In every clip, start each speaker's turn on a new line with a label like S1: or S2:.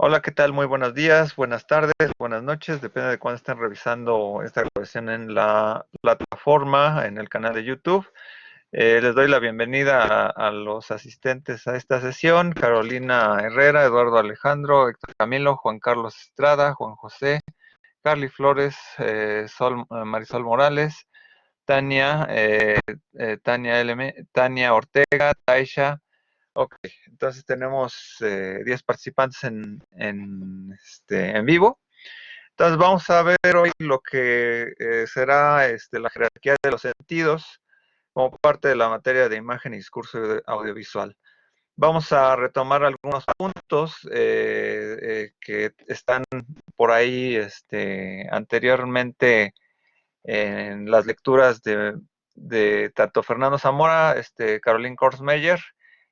S1: Hola, ¿qué tal? Muy buenos días, buenas tardes, buenas noches, depende de cuándo estén revisando esta grabación en la plataforma, en el canal de YouTube. Les doy la bienvenida a los asistentes a esta sesión: Carolina Herrera, Eduardo Alejandro, Héctor Camilo, Juan Carlos Estrada, Juan José, Carly Flores, Marisol Morales, Tania, Tania Ortega, Taisha. Ok, entonces tenemos 10 participantes en vivo. Entonces vamos a ver hoy lo que será la jerarquía de los sentidos como parte de la materia de imagen y discurso audiovisual. Vamos a retomar algunos puntos que están por ahí anteriormente en las lecturas de tanto Fernando Zamora, Caroline Korsmeyer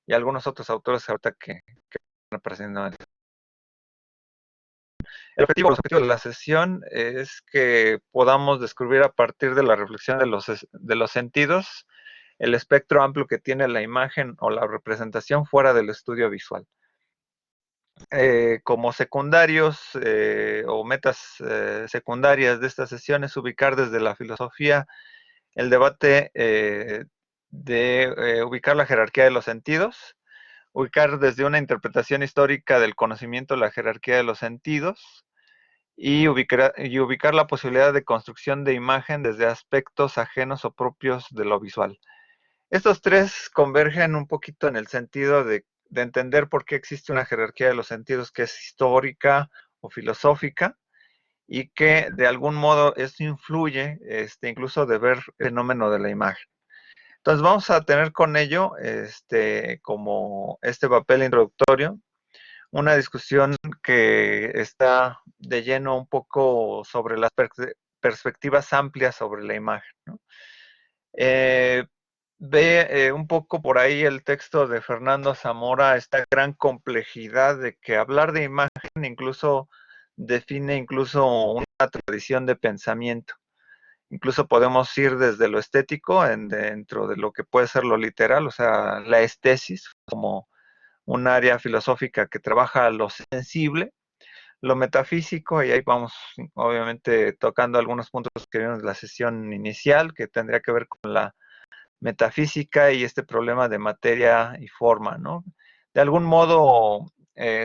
S1: y algunos otros autores ahorita que están apareciendo. Los objetivos de la sesión es que podamos descubrir a partir de la reflexión de los sentidos el espectro amplio que tiene la imagen o la representación fuera del estudio visual. Como secundarios o metas secundarias de esta sesión es ubicar desde la filosofía el debate de ubicar la jerarquía de los sentidos, ubicar desde una interpretación histórica del conocimiento la jerarquía de los sentidos y ubicar la posibilidad de construcción de imagen desde aspectos ajenos o propios de lo visual. Estos tres convergen un poquito en el sentido de entender por qué existe una jerarquía de los sentidos que es histórica o filosófica, y que de algún modo esto influye incluso de ver el fenómeno de la imagen. Entonces vamos a tener con ello como este papel introductorio, una discusión que está de lleno un poco sobre las perspectivas amplias sobre la imagen, ¿no? Ve un poco por ahí el texto de Fernando Zamora, esta gran complejidad de que hablar de imagen incluso define incluso una tradición de pensamiento. Incluso podemos ir desde lo estético dentro de lo que puede ser lo literal, o sea, la estesis como un área filosófica que trabaja lo sensible, lo metafísico, y ahí vamos obviamente tocando algunos puntos que vimos en la sesión inicial, que tendría que ver con la metafísica y este problema de materia y forma, ¿no? De algún modo,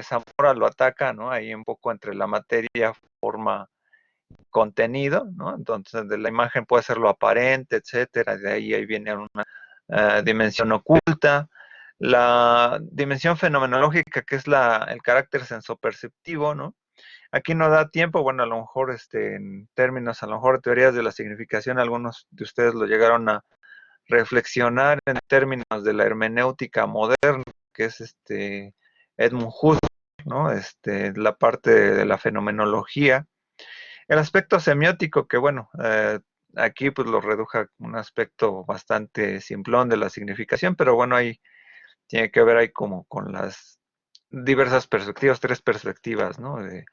S1: Zamora lo ataca, ¿no? Ahí un poco entre la materia, forma, contenido, ¿no? Entonces, de la imagen puede ser lo aparente, etcétera, de ahí viene una dimensión oculta, la dimensión fenomenológica, que es el carácter sensoperceptivo, ¿no? Aquí no da tiempo, bueno, a lo mejor en términos, a lo mejor teorías de la significación, algunos de ustedes lo llegaron a reflexionar en términos de la hermenéutica moderna, que es Edmund Husserl, ¿no? La parte de la fenomenología. El aspecto semiótico, que bueno, aquí pues lo redujo a un aspecto bastante simplón de la significación, pero bueno, ahí tiene que ver ahí como con las diversas perspectivas, tres perspectivas, ¿no? De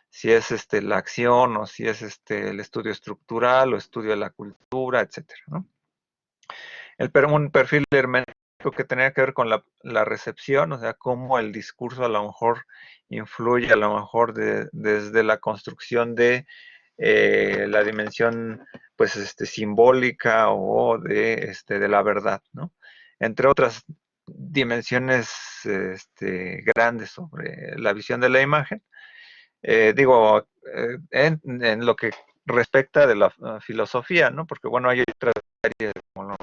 S1: si es la acción, o si es el estudio estructural o estudio de la cultura, etcétera, ¿no? Un perfil hermenéutico que tenía que ver con la recepción, o sea, cómo el discurso a lo mejor influye a lo mejor desde la construcción de la dimensión pues simbólica o de la verdad, ¿no? Entre otras dimensiones grandes sobre la visión de la imagen. En lo que respecta de la filosofía, ¿no? Porque bueno, hay otras áreas como las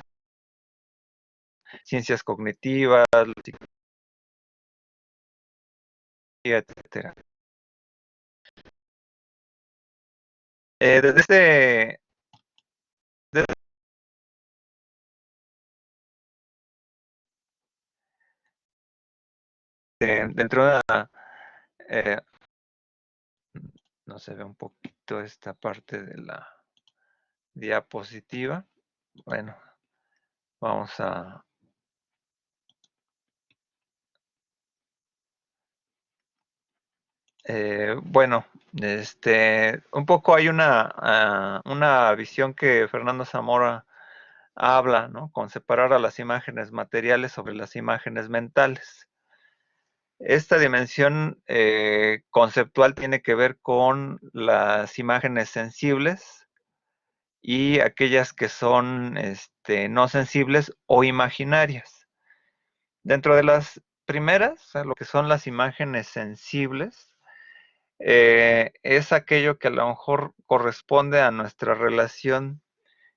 S1: ciencias cognitivas, la psicología, etcétera. Desde desde dentro de una, eh, no se ve un poquito esta parte de la diapositiva. Bueno, vamos a... bueno, un poco hay una visión que Fernando Zamora habla, ¿no? Con separar a las imágenes materiales sobre las imágenes mentales. Esta dimensión conceptual tiene que ver con las imágenes sensibles y aquellas que son no sensibles o imaginarias. Dentro de las primeras, o sea, lo que son las imágenes sensibles, es aquello que a lo mejor corresponde a nuestra relación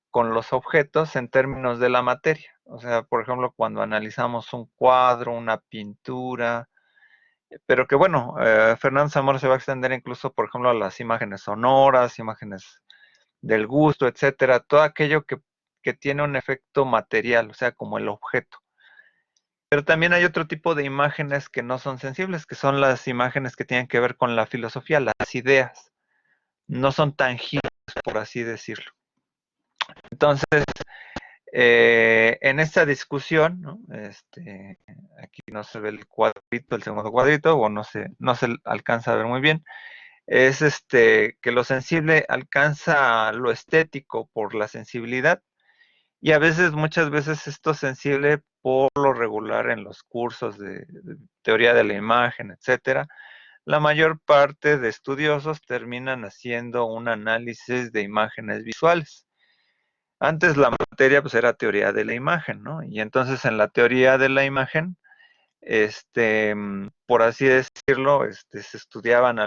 S1: con los objetos en términos de la materia. O sea, por ejemplo, cuando analizamos un cuadro, una pintura, pero que bueno, Fernando Zamora se va a extender incluso, por ejemplo, a las imágenes sonoras, imágenes del gusto, etcétera, todo aquello que tiene un efecto material, o sea, como el objeto. Pero también hay otro tipo de imágenes que no son sensibles, que son las imágenes que tienen que ver con la filosofía, las ideas. No son tangibles, por así decirlo. Entonces, en esta discusión, ¿no? Aquí no se ve el cuadrito, el segundo cuadrito, o no se alcanza a ver muy bien, es que lo sensible alcanza lo estético por la sensibilidad, y a veces, muchas veces, esto sensible por lo regular en los cursos de teoría de la imagen, etcétera. La mayor parte de estudiosos terminan haciendo un análisis de imágenes visuales. Antes la materia pues era teoría de la imagen, ¿no? Y entonces en la teoría de la imagen, por así decirlo, se estudiaban,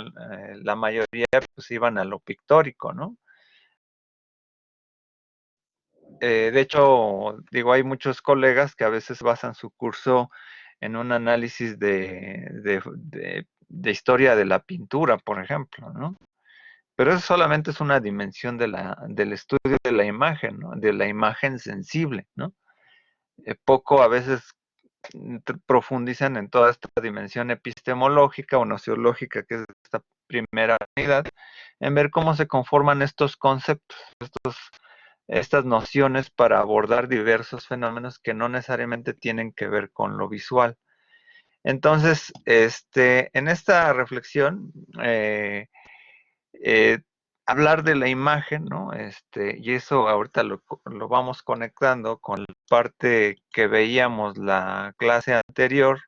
S1: la mayoría pues iban a lo pictórico, ¿no? De hecho, digo, hay muchos colegas que a veces basan su curso en un análisis de historia de la pintura, por ejemplo, ¿no? Pero eso solamente es una dimensión del estudio de la imagen, ¿no? De la imagen sensible, ¿no? Poco a veces profundizan en toda esta dimensión epistemológica o nociológica, que es esta primera unidad, en ver cómo se conforman estos conceptos, estas nociones para abordar diversos fenómenos que no necesariamente tienen que ver con lo visual. Entonces, en esta reflexión, eh, hablar de la imagen, ¿no? Y eso ahorita lo vamos conectando con la parte que veíamos la clase anterior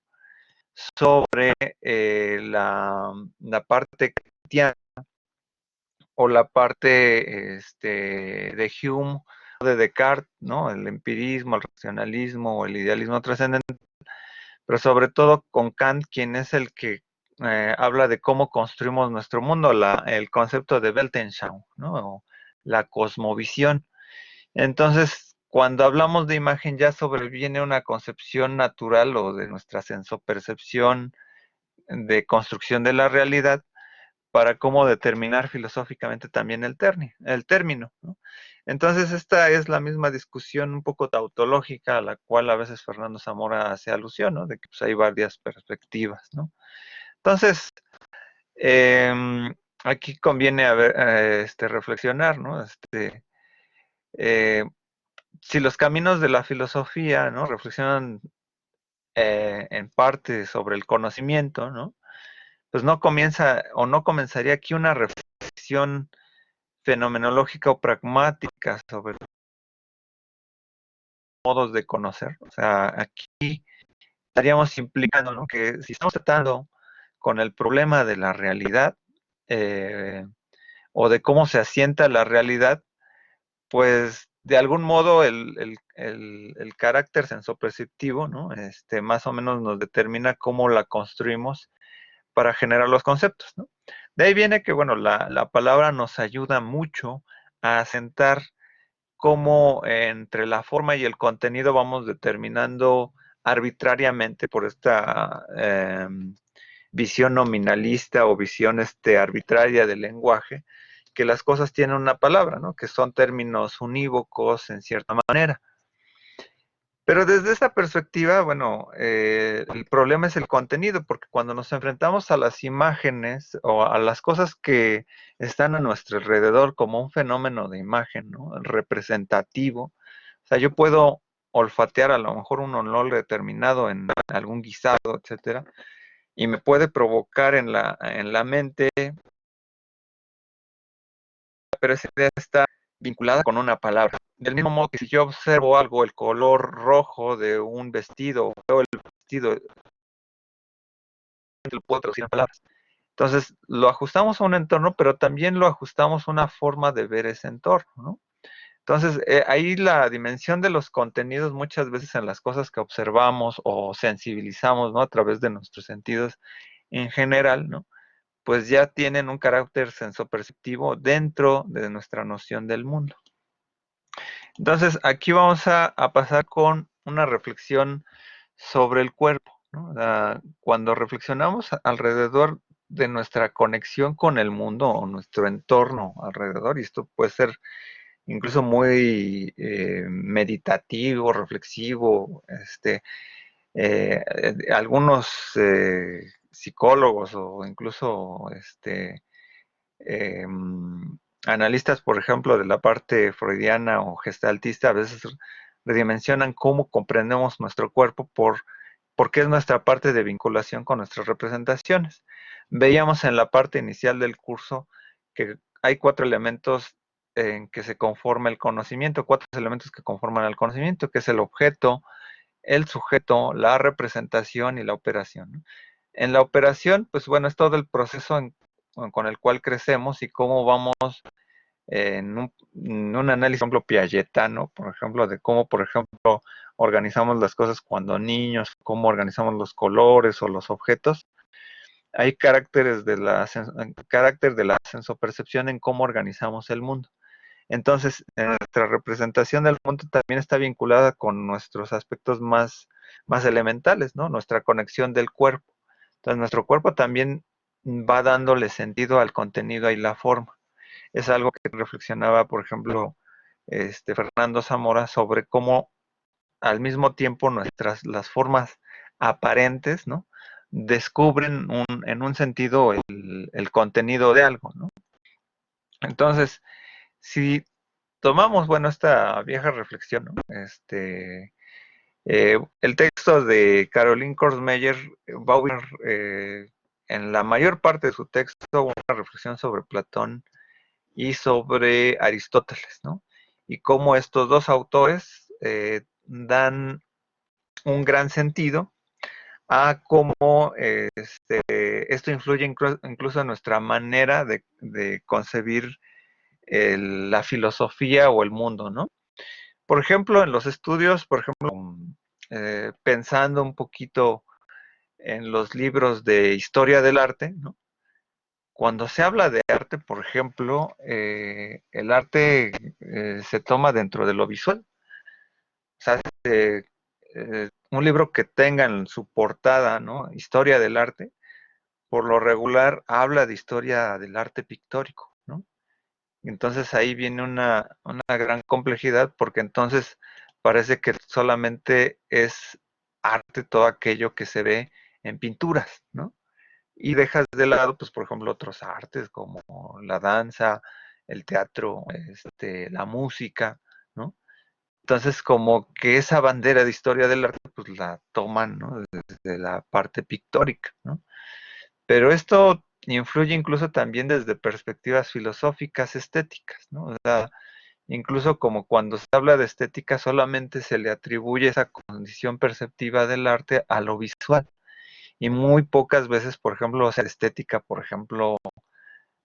S1: sobre la parte kantiana o la parte de Hume, de Descartes, ¿no? El empirismo, el racionalismo o el idealismo trascendente, pero sobre todo con Kant, quien es el que habla de cómo construimos nuestro mundo, el concepto de Weltanschauung, ¿no? O la cosmovisión. Entonces, cuando hablamos de imagen ya sobreviene una concepción natural o de nuestra sensopercepción de construcción de la realidad para cómo determinar filosóficamente también el término, ¿no? Entonces, esta es la misma discusión un poco tautológica a la cual a veces Fernando Zamora hace alusión, ¿no? De que pues, hay varias perspectivas, ¿no? Entonces, eh, aquí conviene reflexionar, ¿no? Eh, si los caminos de la filosofía, ¿no? Reflexionan en parte sobre el conocimiento, ¿no? Pues no comienza o no comenzaría aquí una reflexión fenomenológica o pragmática sobre modos de conocer. O sea, aquí estaríamos implicando, ¿no? Que si estamos tratando con el problema de la realidad eh, o de cómo se asienta la realidad, pues de algún modo el carácter sensoperceptivo, ¿no? Más o menos nos determina cómo la construimos para generar los conceptos, ¿no? De ahí viene que, bueno, la palabra nos ayuda mucho a asentar cómo entre la forma y el contenido vamos determinando arbitrariamente por esta visión nominalista o visión arbitraria del lenguaje, que las cosas tienen una palabra, ¿no? Que son términos unívocos en cierta manera. Pero desde esa perspectiva, bueno, el problema es el contenido, porque cuando nos enfrentamos a las imágenes o a las cosas que están a nuestro alrededor como un fenómeno de imagen, ¿no? Representativo, o sea, yo puedo olfatear a lo mejor un olor determinado en algún guisado, etcétera, y me puede provocar en la mente, pero esa idea está vinculada con una palabra. Del mismo modo que si yo observo algo, el color rojo de un vestido, veo el vestido lo puedo traducir en palabras. Entonces, lo ajustamos a un entorno, pero también lo ajustamos a una forma de ver ese entorno, ¿no? Entonces, ahí la dimensión de los contenidos muchas veces en las cosas que observamos o sensibilizamos, ¿no? A través de nuestros sentidos en general, ¿no? Pues ya tienen un carácter sensoperceptivo dentro de nuestra noción del mundo. Entonces, aquí vamos a pasar con una reflexión sobre el cuerpo, ¿no? Cuando reflexionamos alrededor de nuestra conexión con el mundo o nuestro entorno alrededor, y esto puede ser incluso muy meditativo, reflexivo, algunos psicólogos o incluso eh, analistas, por ejemplo, de la parte freudiana o gestaltista, a veces redimensionan cómo comprendemos nuestro cuerpo porque es nuestra parte de vinculación con nuestras representaciones. Veíamos en la parte inicial del curso que hay 4 elementos en que se conforma el conocimiento, 4 elementos que conforman el conocimiento, que es el objeto, el sujeto, la representación y la operación, ¿no? En la operación, pues bueno, es todo el proceso con el cual crecemos y cómo vamos en un análisis, por ejemplo, piagetano, por ejemplo, de cómo, por ejemplo, organizamos las cosas cuando niños, cómo organizamos los colores o los objetos. Hay carácter de la sensopercepción en cómo organizamos el mundo. Entonces, nuestra representación del mundo también está vinculada con nuestros aspectos más elementales, ¿no? Nuestra conexión del cuerpo. Entonces, nuestro cuerpo también va dándole sentido al contenido y la forma. Es algo que reflexionaba, por ejemplo, Fernando Zamora sobre cómo al mismo tiempo las formas aparentes, ¿no? Descubren en un sentido el contenido de algo, ¿no? Entonces, si tomamos, bueno, esta vieja reflexión, ¿no? El texto de Caroline Kurzweil va a ubicar en la mayor parte de su texto una reflexión sobre Platón y sobre Aristóteles, ¿no? Y cómo estos dos autores dan un gran sentido a cómo esto influye incluso en nuestra manera de concebir la filosofía o el mundo, ¿no? Por ejemplo, en los estudios, por ejemplo, pensando un poquito en los libros de historia del arte, ¿no? Cuando se habla de arte, por ejemplo, el arte se toma dentro de lo visual. O sea, un libro que tenga en su portada, ¿no? Historia del arte, por lo regular habla de historia del arte pictórico, ¿no? Entonces ahí viene una gran complejidad porque entonces parece que solamente es arte todo aquello que se ve en pinturas, ¿no? Y dejas de lado, pues, por ejemplo, otros artes como la danza, el teatro, la música, ¿no? Entonces, como que esa bandera de historia del arte, pues la toman, ¿no? Desde la parte pictórica, ¿no? Pero esto influye incluso también desde perspectivas filosóficas, estéticas, ¿no? O sea, incluso como cuando se habla de estética, solamente se le atribuye esa condición perceptiva del arte a lo visual. Y muy pocas veces, por ejemplo, o sea, estética, por ejemplo,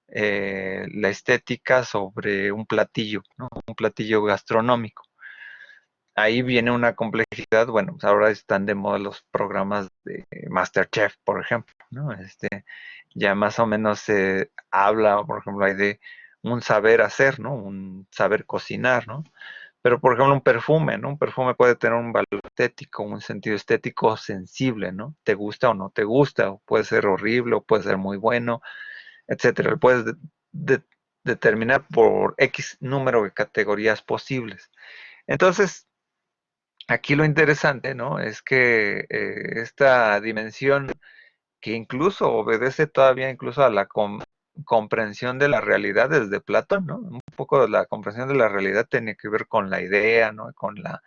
S1: la estética sobre un platillo, ¿no? Un platillo gastronómico. Ahí viene una complejidad, bueno, pues ahora están de moda los programas de MasterChef, por ejemplo, ¿no? Ya más o menos se habla, por ejemplo, hay de un saber hacer, ¿no? Un saber cocinar, ¿no? Pero, por ejemplo, un perfume, ¿no? Un perfume puede tener un valor estético, un sentido estético sensible, ¿no? Te gusta o no te gusta, o puede ser horrible, o puede ser muy bueno, etcétera. Lo puedes determinar por X número de categorías posibles. Entonces, aquí lo interesante, ¿no? Es que esta dimensión que incluso obedece todavía incluso a la comprensión de la realidad desde Platón, ¿no? Un poco de la comprensión de la realidad tiene que ver con la idea, ¿no? Con la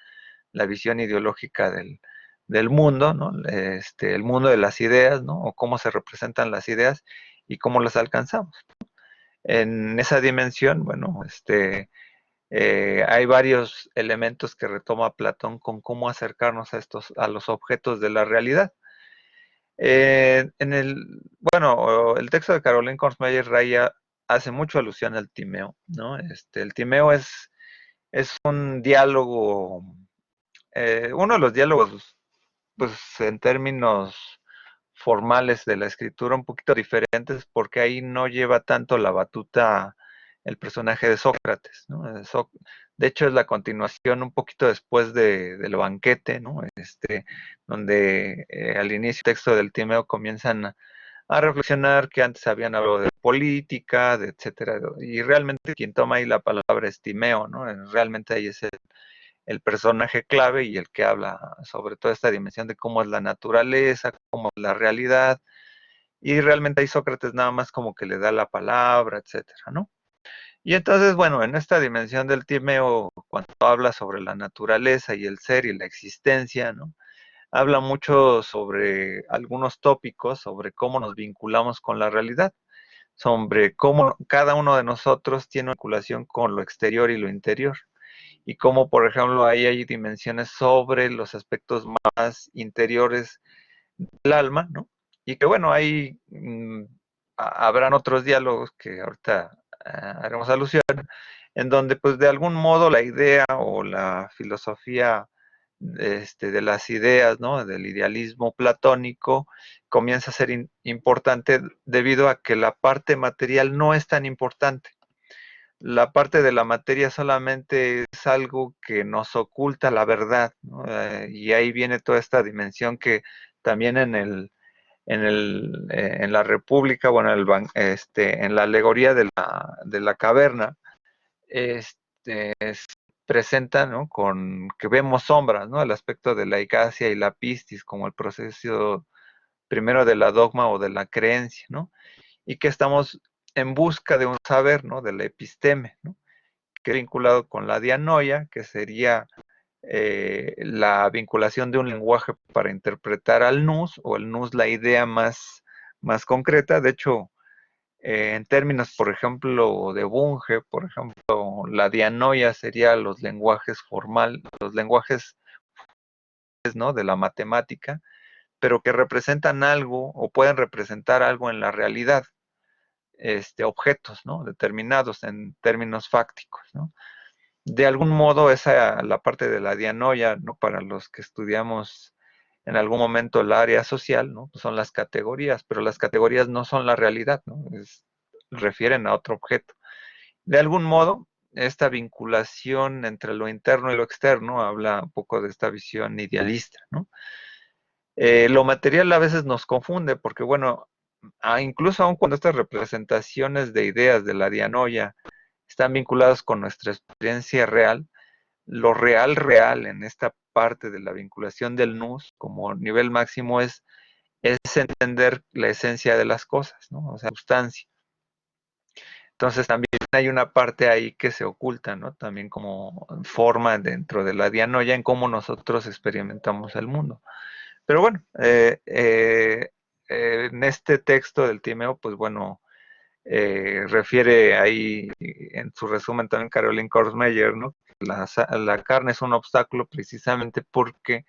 S1: visión ideológica del mundo, ¿no? El mundo de las ideas, ¿no? O cómo se representan las ideas y cómo las alcanzamos. En esa dimensión, bueno, hay varios elementos que retoma Platón con cómo acercarnos a los objetos de la realidad. Bueno, el texto de Caroline Kornsmeyer Raya hace mucho alusión al Timeo, ¿no? El Timeo es un diálogo, uno de los diálogos, pues en términos formales de la escritura un poquito diferentes porque ahí no lleva tanto la batuta el personaje de Sócrates, ¿no? De hecho es la continuación un poquito después del banquete, ¿no? Donde al inicio del texto del Timeo comienzan a reflexionar que antes habían hablado de política, de etcétera, y realmente quien toma ahí la palabra es Timeo, ¿no? Realmente ahí es el personaje clave y el que habla sobre toda esta dimensión de cómo es la naturaleza, cómo es la realidad, y realmente ahí Sócrates nada más como que le da la palabra, etcétera, ¿no? Y entonces, bueno, en esta dimensión del Timeo, cuando habla sobre la naturaleza y el ser y la existencia, ¿no? Habla mucho sobre algunos tópicos, sobre cómo nos vinculamos con la realidad, sobre cómo cada uno de nosotros tiene una vinculación con lo exterior y lo interior y cómo, por ejemplo, ahí hay dimensiones sobre los aspectos más interiores del alma, ¿no? Y que bueno, ahí habrán otros diálogos que ahorita haremos alusión, en donde pues de algún modo la idea o la filosofía de las ideas, ¿no? Del idealismo platónico comienza a ser importante debido a que la parte material no es tan importante. La parte de la materia solamente es algo que nos oculta la verdad, ¿no? Y ahí viene toda esta dimensión que también en la República, bueno, en la alegoría de la caverna, presenta, ¿no? Con que vemos sombras, ¿no? El aspecto de la icacia y la pistis como el proceso primero de la dogma o de la creencia, ¿no? Y que estamos en busca de un saber, ¿no? De la episteme, ¿no? Que es vinculado con la dianoia, que sería la vinculación de un lenguaje para interpretar al nous, o el nous la idea más concreta. De hecho, en términos, por ejemplo, de Bunge, por ejemplo, la dianoia sería los lenguajes formales, los lenguajes, ¿no? De la matemática, pero que representan algo o pueden representar algo en la realidad, objetos, ¿no? Determinados en términos fácticos, ¿no? De algún modo esa la parte de la dianoia, ¿no? Para los que estudiamos en algún momento el área social, ¿no? Pues son las categorías, pero las categorías no son la realidad, ¿no? Refieren a otro objeto. De algún modo, esta vinculación entre lo interno y lo externo habla un poco de esta visión idealista, ¿no? Lo material a veces nos confunde porque, bueno, incluso aun cuando estas representaciones de ideas de la dianoia están vinculadas con nuestra experiencia real, lo real en esta parte de la vinculación del nous como nivel máximo es entender la esencia de las cosas, ¿no? O sea, sustancia. Entonces también hay una parte ahí que se oculta, ¿no? También como forma dentro de la dianoia en cómo nosotros experimentamos el mundo. Pero bueno, en este texto del Timeo, pues bueno, refiere ahí en su resumen también Caroline Korsmeyer, ¿no? La carne es un obstáculo precisamente porque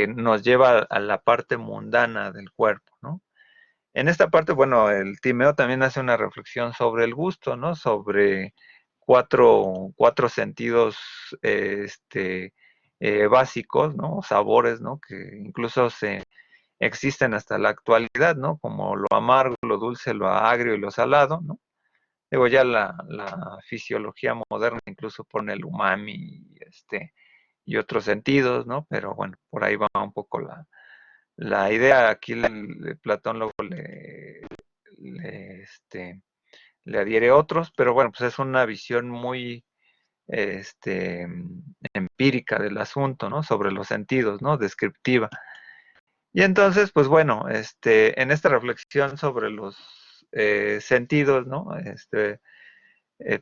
S1: nos lleva a la parte mundana del cuerpo, ¿no? En esta parte, bueno, el Timeo también hace una reflexión sobre el gusto, ¿no? Sobre cuatro sentidos básicos, ¿no? Sabores, ¿no? Que incluso existen hasta la actualidad, ¿no? Como lo amargo, lo dulce, lo agrio y lo salado, ¿no? Digo, ya la fisiología moderna incluso pone el umami y otros sentidos, ¿no? Pero bueno, por ahí va un poco la idea. Aquí Platón luego le, este, le adhiere otros, pero bueno, pues es una visión muy este, empírica del asunto, ¿no? Sobre los sentidos, ¿no? Descriptiva. Y entonces, pues bueno, en esta reflexión sobre los sentidos, ¿no?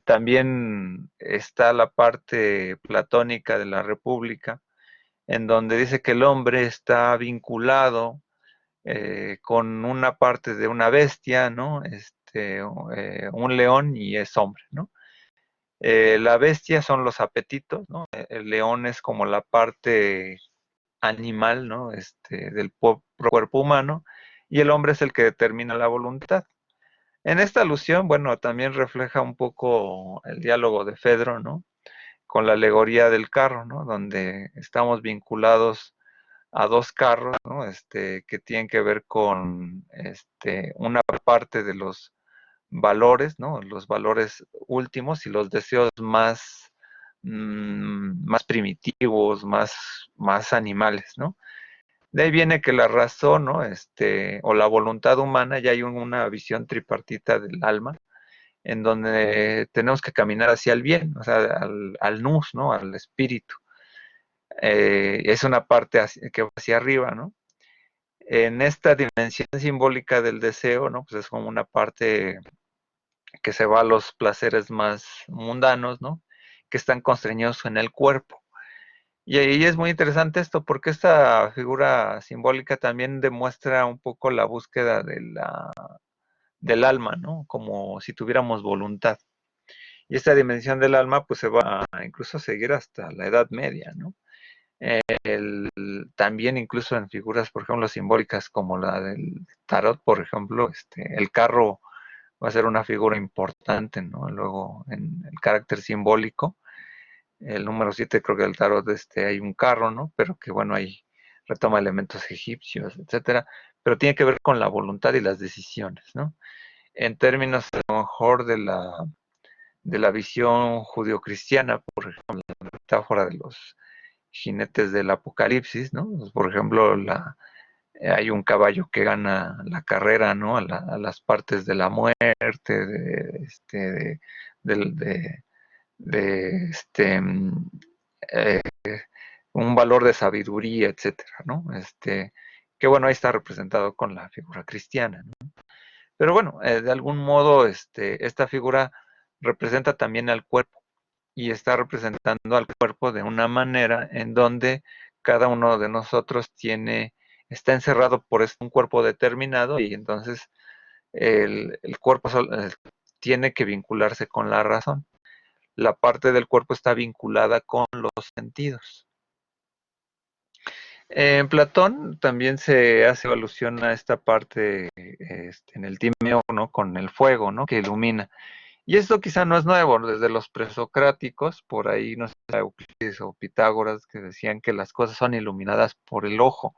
S1: También está la parte platónica de la República, en donde dice que el hombre está vinculado con una parte de una bestia, ¿no? Un león y es hombre, ¿no? La bestia son los apetitos, ¿no? El león es como la parte animal, ¿no? Del cuerpo humano, y el hombre es el que determina la voluntad. En esta alusión, bueno, también refleja un poco el diálogo de Fedro, ¿no? Con la alegoría del carro, ¿no? Donde estamos vinculados a dos carros, ¿no? Que tienen que ver con una parte de los valores, ¿no? Los valores últimos y los deseos más primitivos, más animales, ¿no? De ahí viene que la razón, ¿no? O la voluntad humana, ya hay una visión tripartita del alma, en donde tenemos que caminar hacia el bien, o sea, al nous, ¿no? Al espíritu. Es una parte que va hacia arriba, ¿no? En esta dimensión simbólica del deseo, ¿no? Pues es como una parte que se va a los placeres más mundanos, ¿no? Que están constreñidos en el cuerpo. Y ahí es muy interesante esto, porque esta figura simbólica también demuestra un poco la búsqueda del alma, ¿no? Como si tuviéramos voluntad. Y esta dimensión del alma, pues se va a incluso seguir hasta la Edad Media, ¿no? También incluso en figuras, por ejemplo, simbólicas como la del tarot, por ejemplo, el carro va a ser una figura importante, ¿no? Luego, en el carácter simbólico, el número 7 creo que del tarot hay un carro, ¿no? Pero que bueno, ahí retoma elementos egipcios, etcétera, pero tiene que ver con la voluntad y las decisiones, ¿no? En términos a lo mejor de la visión judio-cristiana, por ejemplo, la metáfora de los jinetes del apocalipsis, ¿no? Pues, por ejemplo, hay un caballo que gana la carrera, ¿no? A las partes de la muerte, de, de eh, un valor de sabiduría, etcétera, ¿no? Que bueno, ahí está representado con la figura cristiana, ¿no? Pero bueno, de algún modo, esta figura representa también al cuerpo y está representando al cuerpo de una manera en donde cada uno de nosotros está encerrado por un cuerpo determinado y entonces el cuerpo tiene que vincularse con la razón. La parte del cuerpo está vinculada con los sentidos. En Platón también se hace alusión a esta parte en el Timeo, ¿no? Con el fuego, ¿no? Que ilumina. Y esto quizá no es nuevo, desde los presocráticos, por ahí no sé, Euclides o Pitágoras, que decían que las cosas son iluminadas por el ojo.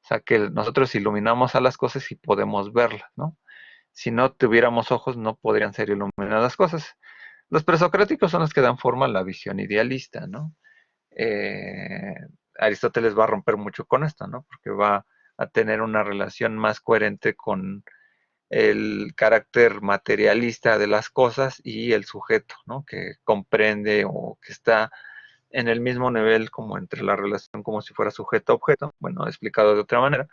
S1: O sea, que nosotros iluminamos a las cosas y podemos verlas, ¿no? Si no tuviéramos ojos, no podrían ser iluminadas las cosas. Los presocráticos son los que dan forma a la visión idealista, ¿no? Eh, Aristóteles va a romper mucho con esto, ¿no? Porque va a tener una relación más coherente con el carácter materialista de las cosas y el sujeto, ¿no? Que comprende o que está en el mismo nivel como entre la relación como si fuera sujeto-objeto, bueno, explicado de otra manera,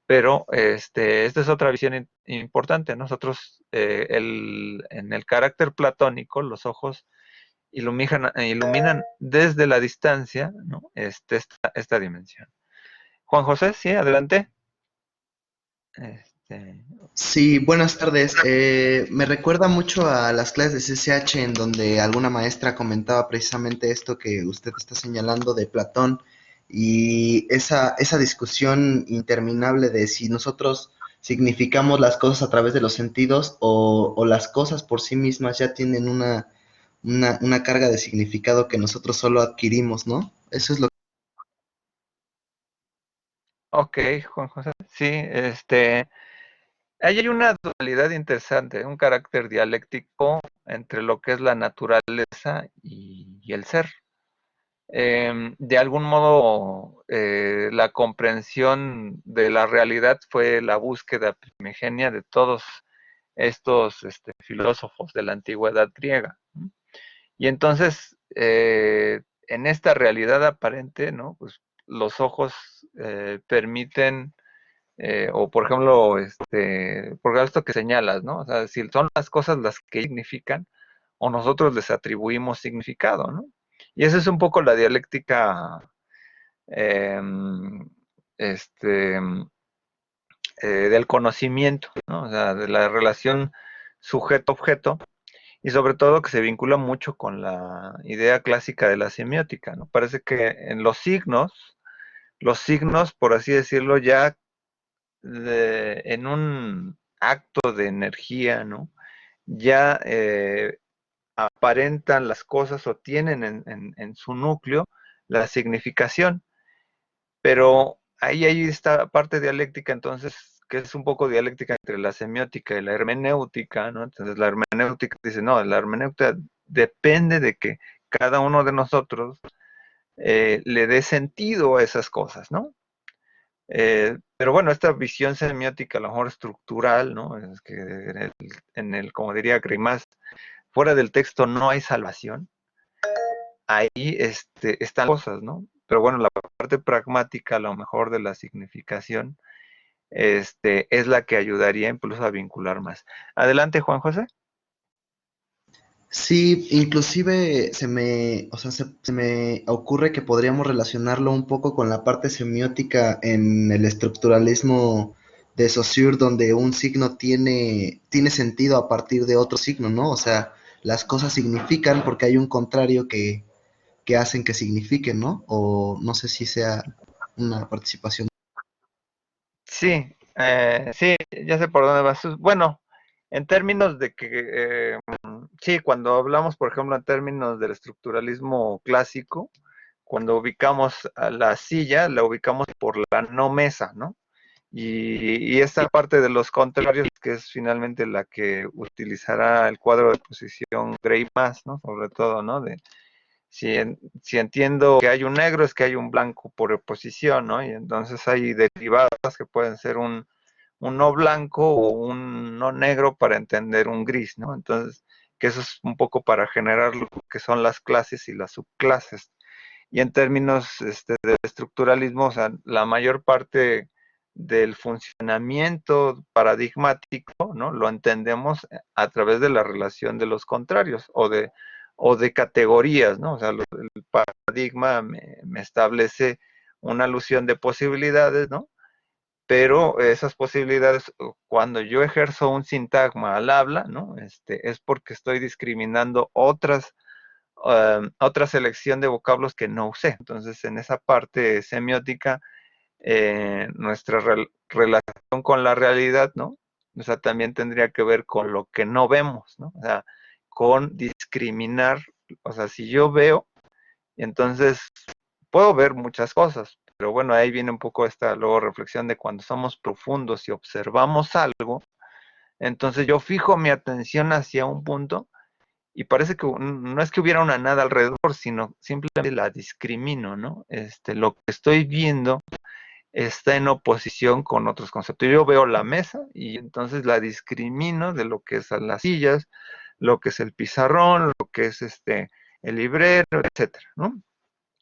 S1: pero esta es otra visión importante. Nosotros, en el carácter platónico, los ojos iluminan desde la distancia, ¿no? Esta dimensión. Juan José, sí, adelante. Este,
S2: Sí, buenas tardes. Me recuerda mucho a las clases de CCH en donde alguna maestra comentaba precisamente esto que usted está señalando de Platón y esa discusión interminable de si nosotros significamos las cosas a través de los sentidos o las cosas por sí mismas ya tienen una carga de significado que nosotros solo adquirimos, ¿no? Eso es lo
S1: ok, Juan José, sí, ahí hay una dualidad interesante, un carácter dialéctico entre lo que es la naturaleza y el ser. De algún modo, la comprensión de la realidad fue la búsqueda primigenia de todos estos filósofos de la antigüedad griega, ¿no? Y entonces, en esta realidad aparente, ¿no? Pues los ojos permiten, o por ejemplo, por esto que señalas, ¿no? O sea, si son las cosas las que significan, o nosotros les atribuimos significado, ¿no? Y esa es un poco la dialéctica eh, este, del conocimiento, ¿no? O sea, de la relación sujeto-objeto, y sobre todo que se vincula mucho con la idea clásica de la semiótica, ¿no? Parece que en los signos los signos, por así decirlo, ya en un acto de energía, ¿no? Ya aparentan las cosas o tienen en su núcleo la significación, pero ahí hay esta parte dialéctica, entonces, que es un poco dialéctica entre la semiótica y la hermenéutica, ¿no? Entonces la hermenéutica dice, no, la hermenéutica depende de que cada uno de nosotros le dé sentido a esas cosas, ¿no? Pero bueno, esta visión semiótica, a lo mejor estructural, ¿no? Es que como diría Grimás, fuera del texto no hay salvación. Ahí están cosas, ¿no? Pero bueno, la parte pragmática, a lo mejor de la significación, es la que ayudaría incluso a vincular más. Adelante, Juan José.
S2: Sí, inclusive o sea, se me ocurre que podríamos relacionarlo un poco con la parte semiótica en el estructuralismo de Saussure, donde un signo tiene sentido a partir de otro signo, ¿no? O sea, las cosas significan porque hay un contrario que hacen que signifiquen, ¿no? O no sé si sea una participación.
S1: Sí, sí, ya sé por dónde vas. Bueno, en términos de que, sí, cuando hablamos, por ejemplo, en términos del estructuralismo clásico, cuando ubicamos a la silla, la ubicamos por la no mesa, ¿no? Y esta parte de los contrarios, que es finalmente la que utilizará el cuadro de posición Gray más, ¿no? Sobre todo, ¿no? Si entiendo que hay un negro, es que hay un blanco por oposición, ¿no? Y entonces hay derivadas que pueden ser un no blanco o un no negro para entender un gris, ¿no? Entonces, que eso es un poco para generar lo que son las clases y las subclases. Y en términos de estructuralismo, o sea, la mayor parte del funcionamiento paradigmático, ¿no? Lo entendemos a través de la relación de los contrarios o de categorías, ¿no? O sea, el paradigma me establece una alusión de posibilidades, ¿no? Pero esas posibilidades, cuando yo ejerzo un sintagma al habla, ¿no? Es porque estoy discriminando otra selección de vocablos que no usé. Entonces, en esa parte semiótica, nuestra relación con la realidad, ¿no? O sea, también tendría que ver con lo que no vemos, ¿no? O sea, con discriminar, o sea, si yo veo, entonces puedo ver muchas cosas, pero bueno, ahí viene un poco esta luego reflexión de cuando somos profundos y observamos algo, entonces yo fijo mi atención hacia un punto y parece que no es que hubiera una nada alrededor, sino simplemente la discrimino, ¿no? Lo que estoy viendo está en oposición con otros conceptos. Yo veo la mesa y entonces la discrimino de lo que es las sillas, lo que es el pizarrón, lo que es el librero, etcétera, ¿no?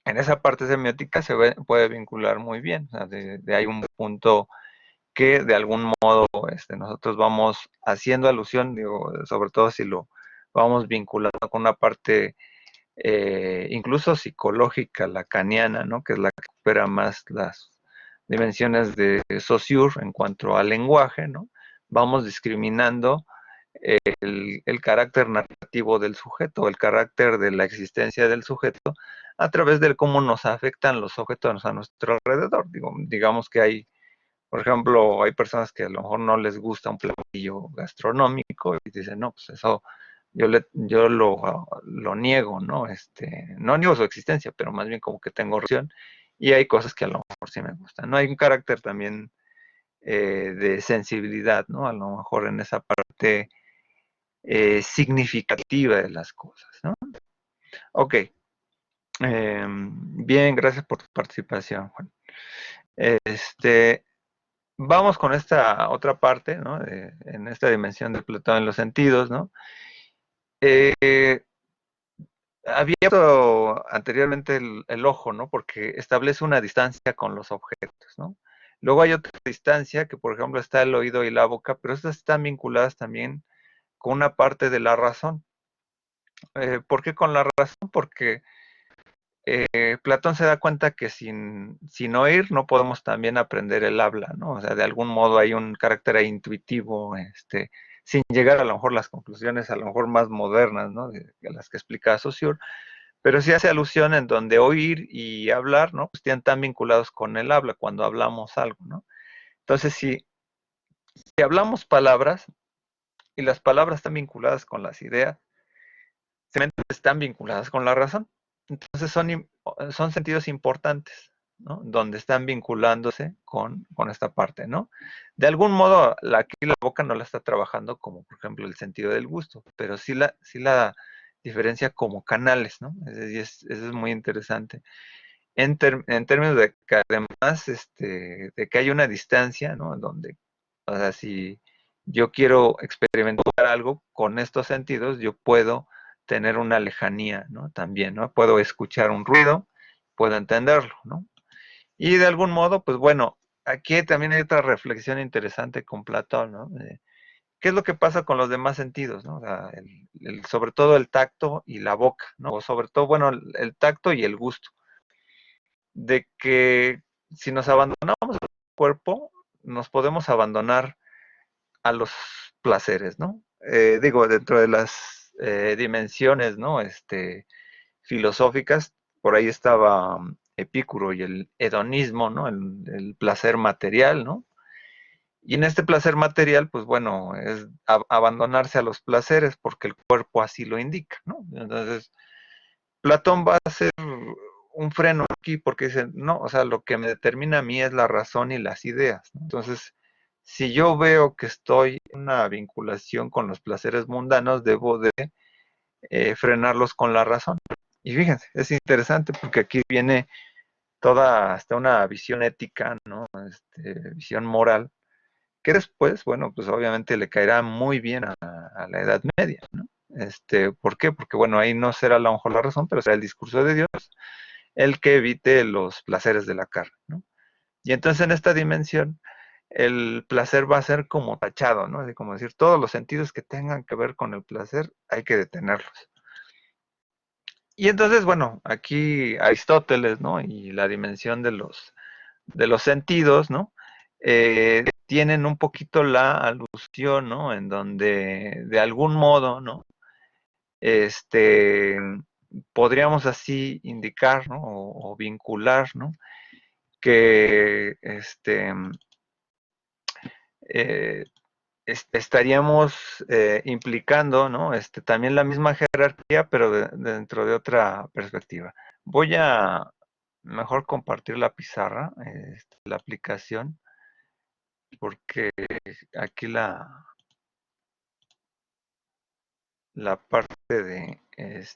S1: En esa parte semiótica puede vincular muy bien, o sea, de hay un punto que de algún modo nosotros vamos haciendo alusión, digo, sobre todo si lo vamos vinculando con una parte incluso psicológica lacaniana, ¿no? Que es la que supera más las dimensiones de Saussure en cuanto al lenguaje, ¿no? Vamos discriminando el carácter narrativo del sujeto, el carácter de la existencia del sujeto, a través de cómo nos afectan los objetos a nuestro alrededor. Digamos que hay, por ejemplo, hay personas que a lo mejor no les gusta un platillo gastronómico y dicen, no, pues eso yo lo niego, ¿no? No niego su existencia, pero más bien como que tengo relación y hay cosas que a lo mejor sí me gustan, ¿no? Hay un carácter también de sensibilidad, ¿no? A lo mejor en esa parte significativa de las cosas, ¿no? Ok, bien, gracias por tu participación, Juan. Vamos con esta otra parte, ¿no? En esta dimensión de Platón en los sentidos, ¿no? Eh, Había anteriormente el ojo, ¿no? Porque establece una distancia con los objetos, ¿no? Luego hay otra distancia que, por ejemplo, está el oído y la boca, pero estas están vinculadas también con una parte de la razón. ¿Por qué con la razón? Porque Platón se da cuenta que sin oír no podemos también aprender el habla, ¿no? O sea, de algún modo hay un carácter intuitivo, sin llegar a lo mejor las conclusiones a lo mejor más modernas, ¿no? De las que explica Saussure, Pero sí hace alusión en donde oír y hablar, ¿no? Pues están vinculados con el habla cuando hablamos algo, ¿no? Entonces, si hablamos palabras y las palabras están vinculadas con las ideas, están vinculadas con la razón. Entonces son sentidos importantes, ¿no? Donde están vinculándose con esta parte, ¿no? De algún modo, aquí la boca no la está trabajando como, por ejemplo, el sentido del gusto, pero sí la diferencia como canales, ¿no? Eso es muy interesante. En términos de que además de que hay una distancia, ¿no? Donde, o sea, si yo quiero experimentar algo con estos sentidos, yo puedo tener una lejanía, ¿no? También, ¿no? Puedo escuchar un ruido, puedo entenderlo, ¿no? Y de algún modo, pues bueno, aquí también hay otra reflexión interesante con Platón, ¿no? ¿Qué es lo que pasa con los demás sentidos, ¿no? O sea, sobre todo el tacto y la boca, ¿no? O sobre todo, bueno, el tacto y el gusto. De que si nos abandonamos al cuerpo, nos podemos abandonar a los placeres, ¿no? Digo, dentro de las dimensiones, ¿no? Filosóficas, por ahí estaba Epicuro y el hedonismo, ¿no? El placer material, ¿no? Y en este placer material, pues bueno, es abandonarse a los placeres porque el cuerpo así lo indica, ¿no? Entonces, Platón va a hacer un freno aquí porque dice, no, o sea, lo que me determina a mí es la razón y las ideas, ¿no? Entonces, si yo veo que estoy en una vinculación con los placeres mundanos, debo de frenarlos con la razón. Y fíjense, es interesante porque aquí viene toda hasta una visión ética, ¿no? Visión moral, que después, bueno, pues obviamente le caerá muy bien a la Edad Media, ¿no? ¿Por qué? Porque, bueno, ahí no será a lo mejor la razón, pero será el discurso de Dios el que evite los placeres de la carne, ¿no? Y entonces en esta dimensión, el placer va a ser como tachado, ¿no? Así como decir, todos los sentidos que tengan que ver con el placer hay que detenerlos. Y entonces, bueno, aquí Aristóteles, ¿no? Y la dimensión de los sentidos, ¿no? Tienen un poquito la alusión, ¿no? En donde de algún modo, ¿no? Este, podríamos así indicar, ¿no? O vincular, ¿no? Que eh, estaríamos implicando, ¿no? También la misma jerarquía, pero dentro de otra perspectiva. Voy a mejor compartir la pizarra, la aplicación, porque aquí la parte de el,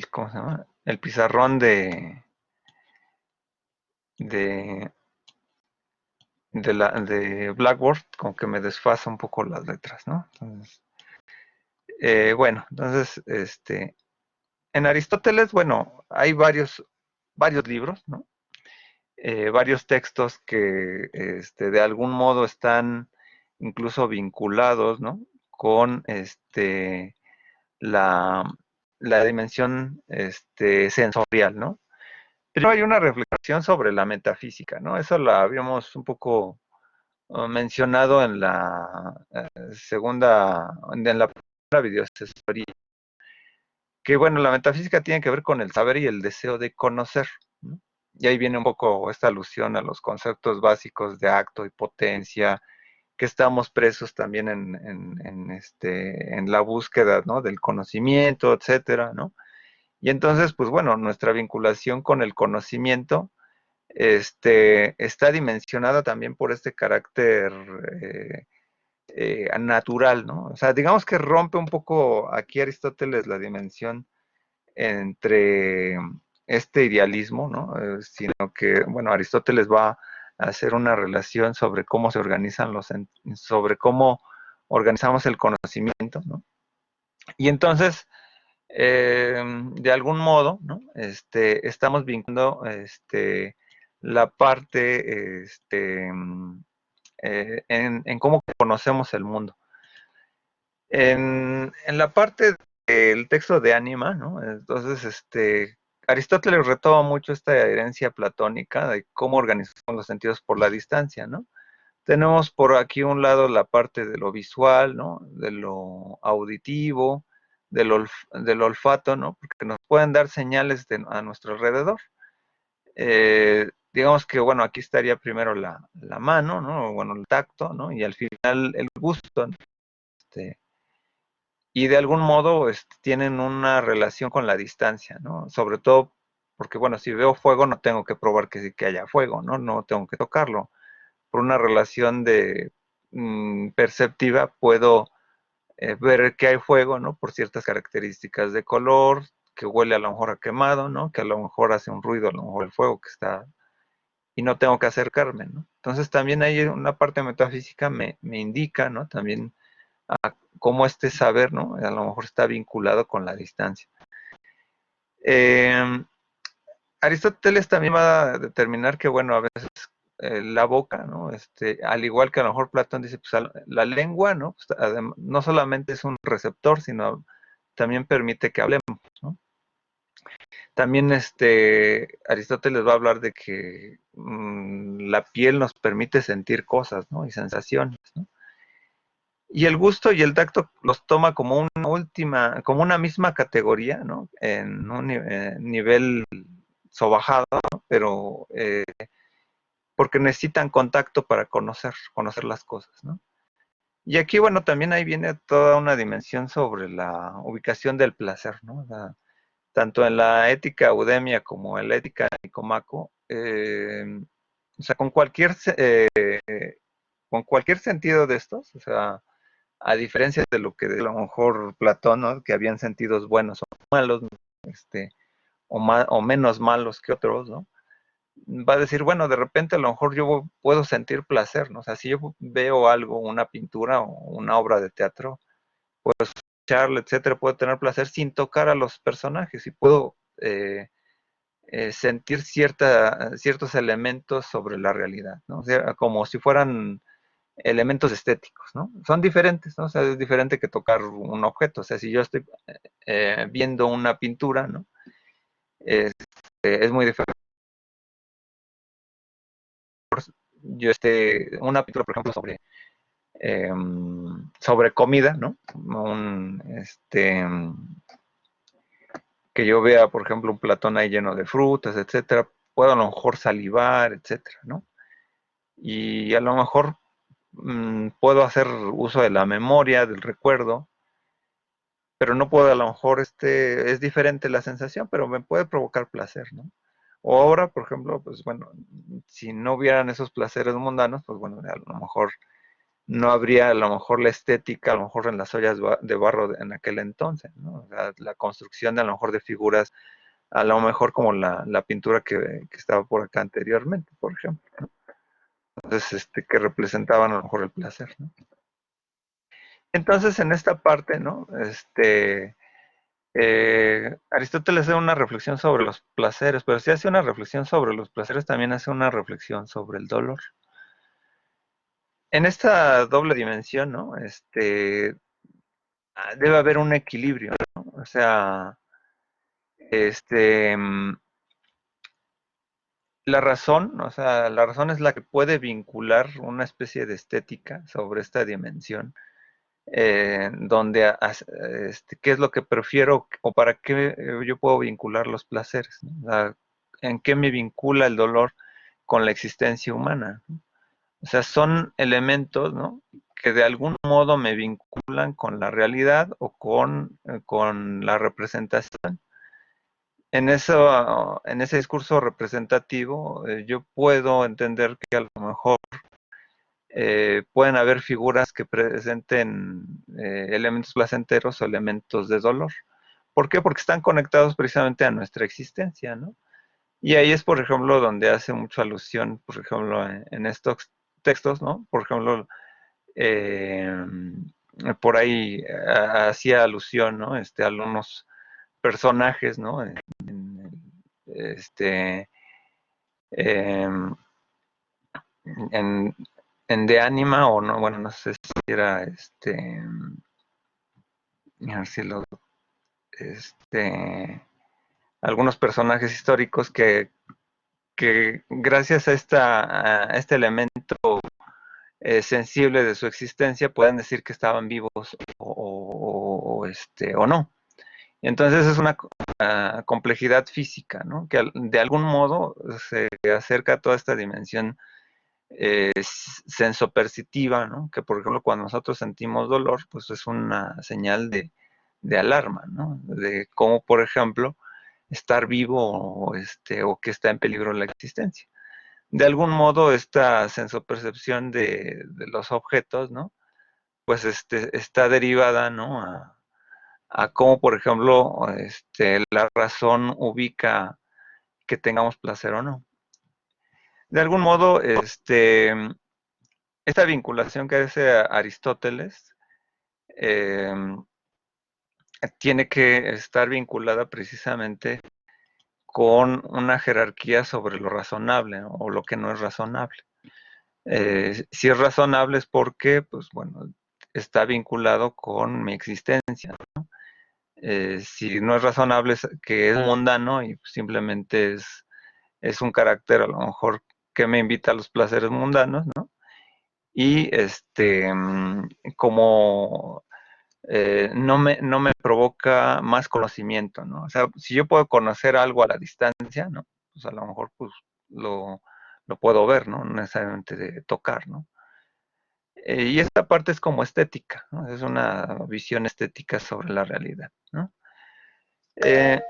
S1: ¿cómo se llama? El pizarrón de, de Blackboard, como que me desfasa un poco las letras, ¿no? Entonces, bueno, entonces, en Aristóteles, bueno, hay varios libros, ¿no? Varios textos que de algún modo están incluso vinculados, ¿no? Con la, la dimensión sensorial, ¿no? Pero hay una reflexión sobre la metafísica, ¿no? Eso la habíamos un poco mencionado en la en la primera videoasesoría, que bueno, la metafísica tiene que ver con el saber y el deseo de conocer, ¿no? Y ahí viene un poco esta alusión a los conceptos básicos de acto y potencia, que estamos presos también en la búsqueda, ¿no? Del conocimiento, etcétera, ¿no? Y entonces, pues bueno, nuestra vinculación con el conocimiento está dimensionada también por este carácter natural, ¿no? O sea, digamos que rompe un poco aquí Aristóteles la dimensión entre este idealismo, ¿no? Sino que, bueno, Aristóteles va a hacer una relación sobre cómo se organizan sobre cómo organizamos el conocimiento, ¿no? Y entonces, de algún modo, ¿no? Estamos vinculando la parte en cómo conocemos el mundo. En la parte del texto de Ánima, ¿no? Entonces, Aristóteles retoma mucho esta herencia platónica de cómo organizamos los sentidos por la distancia, ¿no? Tenemos por aquí un lado la parte de lo visual, ¿no? De lo auditivo, del olfato, ¿no? Porque nos pueden dar señales a nuestro alrededor. Digamos que, bueno, aquí estaría primero la mano, ¿no? Bueno, el tacto, ¿no? Y al final el gusto, ¿no? Este, y de algún modo tienen una relación con la distancia, ¿no? Sobre todo porque, bueno, si veo fuego no tengo que probar que haya fuego, ¿no? No tengo que tocarlo. Por una relación de perceptiva puedo ver que hay fuego, ¿no? Por ciertas características de color, que huele a lo mejor a quemado, ¿no? Que a lo mejor hace un ruido, a lo mejor el fuego que está, y no tengo que acercarme, ¿no? Entonces también hay una parte metafísica me indica, ¿no? También cómo este saber, ¿no? A lo mejor está vinculado con la distancia. Eh, Aristóteles también va a determinar que, bueno, a veces la boca, ¿no? Al igual que a lo mejor Platón dice, pues la lengua, ¿no? Pues, no solamente es un receptor, sino también permite que hablemos, ¿no? También Aristóteles va a hablar de que la piel nos permite sentir cosas, ¿no? Y sensaciones, ¿no? Y el gusto y el tacto los toma como una última, como una misma categoría, ¿no? En un nivel sobajado, ¿no? Pero porque necesitan contacto para conocer las cosas, ¿no? Y aquí, bueno, también ahí viene toda una dimensión sobre la ubicación del placer, ¿no? Tanto en la ética Eudemia como en la ética Nicomaco, o sea, con cualquier sentido de estos, o sea, a diferencia de lo que de a lo mejor Platón, ¿no? Que habían sentidos buenos o malos, este, o menos malos que otros, ¿no? Va a decir, bueno, de repente a lo mejor yo puedo sentir placer, ¿no? O sea, si yo veo algo, una pintura o una obra de teatro, escucharla, etcétera, puedo tener placer sin tocar a los personajes y puedo sentir ciertos elementos sobre la realidad, ¿no? O sea, como si fueran elementos estéticos, ¿no? Son diferentes, ¿no? O sea, es diferente que tocar un objeto. O sea, si yo estoy viendo una pintura, ¿no? Es muy diferente. Yo una pintura, por ejemplo, sobre comida, ¿no? Que yo vea, por ejemplo, un platón ahí lleno de frutas, etcétera, puedo a lo mejor salivar, etcétera, ¿no? Y a lo mejor puedo hacer uso de la memoria, del recuerdo, pero no puedo, a lo mejor es diferente la sensación, pero me puede provocar placer, ¿no? O ahora, por ejemplo, pues bueno, si no hubieran esos placeres mundanos, pues bueno, a lo mejor no habría a lo mejor la estética, a lo mejor en las ollas de barro en aquel entonces, ¿no? O sea, la construcción de a lo mejor de figuras, a lo mejor como la pintura que estaba por acá anteriormente, por ejemplo, ¿no? Entonces, que representaban a lo mejor el placer, ¿no? Entonces, en esta parte, ¿no? Aristóteles hace una reflexión sobre los placeres, pero si hace una reflexión sobre los placeres, también hace una reflexión sobre el dolor. En esta doble dimensión, ¿no? Debe haber un equilibrio, ¿no? O sea, este, la razón, o sea, la razón es la que puede vincular una especie de estética sobre esta dimensión, donde, qué es lo que prefiero o para qué yo puedo vincular los placeres, ¿no? O sea, en qué me vincula el dolor con la existencia humana, ¿no? O sea, son elementos, ¿no? Que de algún modo me vinculan con la realidad o con la representación. En ese discurso representativo, yo puedo entender que a lo mejor pueden haber figuras que presenten elementos placenteros o elementos de dolor. ¿Por qué? Porque están conectados precisamente a nuestra existencia, ¿no? Y ahí es, por ejemplo, donde hace mucha alusión, por ejemplo, en estos textos, ¿no? Por ejemplo, eh, por ahí hacía alusión, ¿no? A algunos personajes, ¿no? Este, eh, en, en De Anima, o no, bueno, no sé si era a ver si algunos personajes históricos que gracias a este elemento sensible de su existencia pueden decir que estaban vivos o no. Entonces es una complejidad física, ¿no? Que de algún modo se acerca a toda esta dimensión sensopercitiva, ¿no? Que por ejemplo cuando nosotros sentimos dolor, pues es una señal de alarma, ¿no? De cómo, por ejemplo, estar vivo o que está en peligro la existencia. De algún modo esta sensopercepción de los objetos, ¿no? Pues está derivada, ¿no? A cómo, por ejemplo, la razón ubica que tengamos placer o no. De algún modo, esta vinculación que hace Aristóteles eh, tiene que estar vinculada precisamente con una jerarquía sobre lo razonable, ¿no? O lo que no es razonable. Si es razonable es porque, pues bueno, está vinculado con mi existencia, ¿no? Si no es razonable es que es mundano y simplemente es un carácter a lo mejor que me invita a los placeres mundanos, ¿no? Y como no me provoca más conocimiento, ¿no? O sea, si yo puedo conocer algo a la distancia, ¿no? Pues a lo mejor pues lo, lo puedo ver, ¿no? No necesariamente de tocar, ¿no? Y esta parte es como estética, ¿no? Es una visión estética sobre la realidad, ¿no? Eh,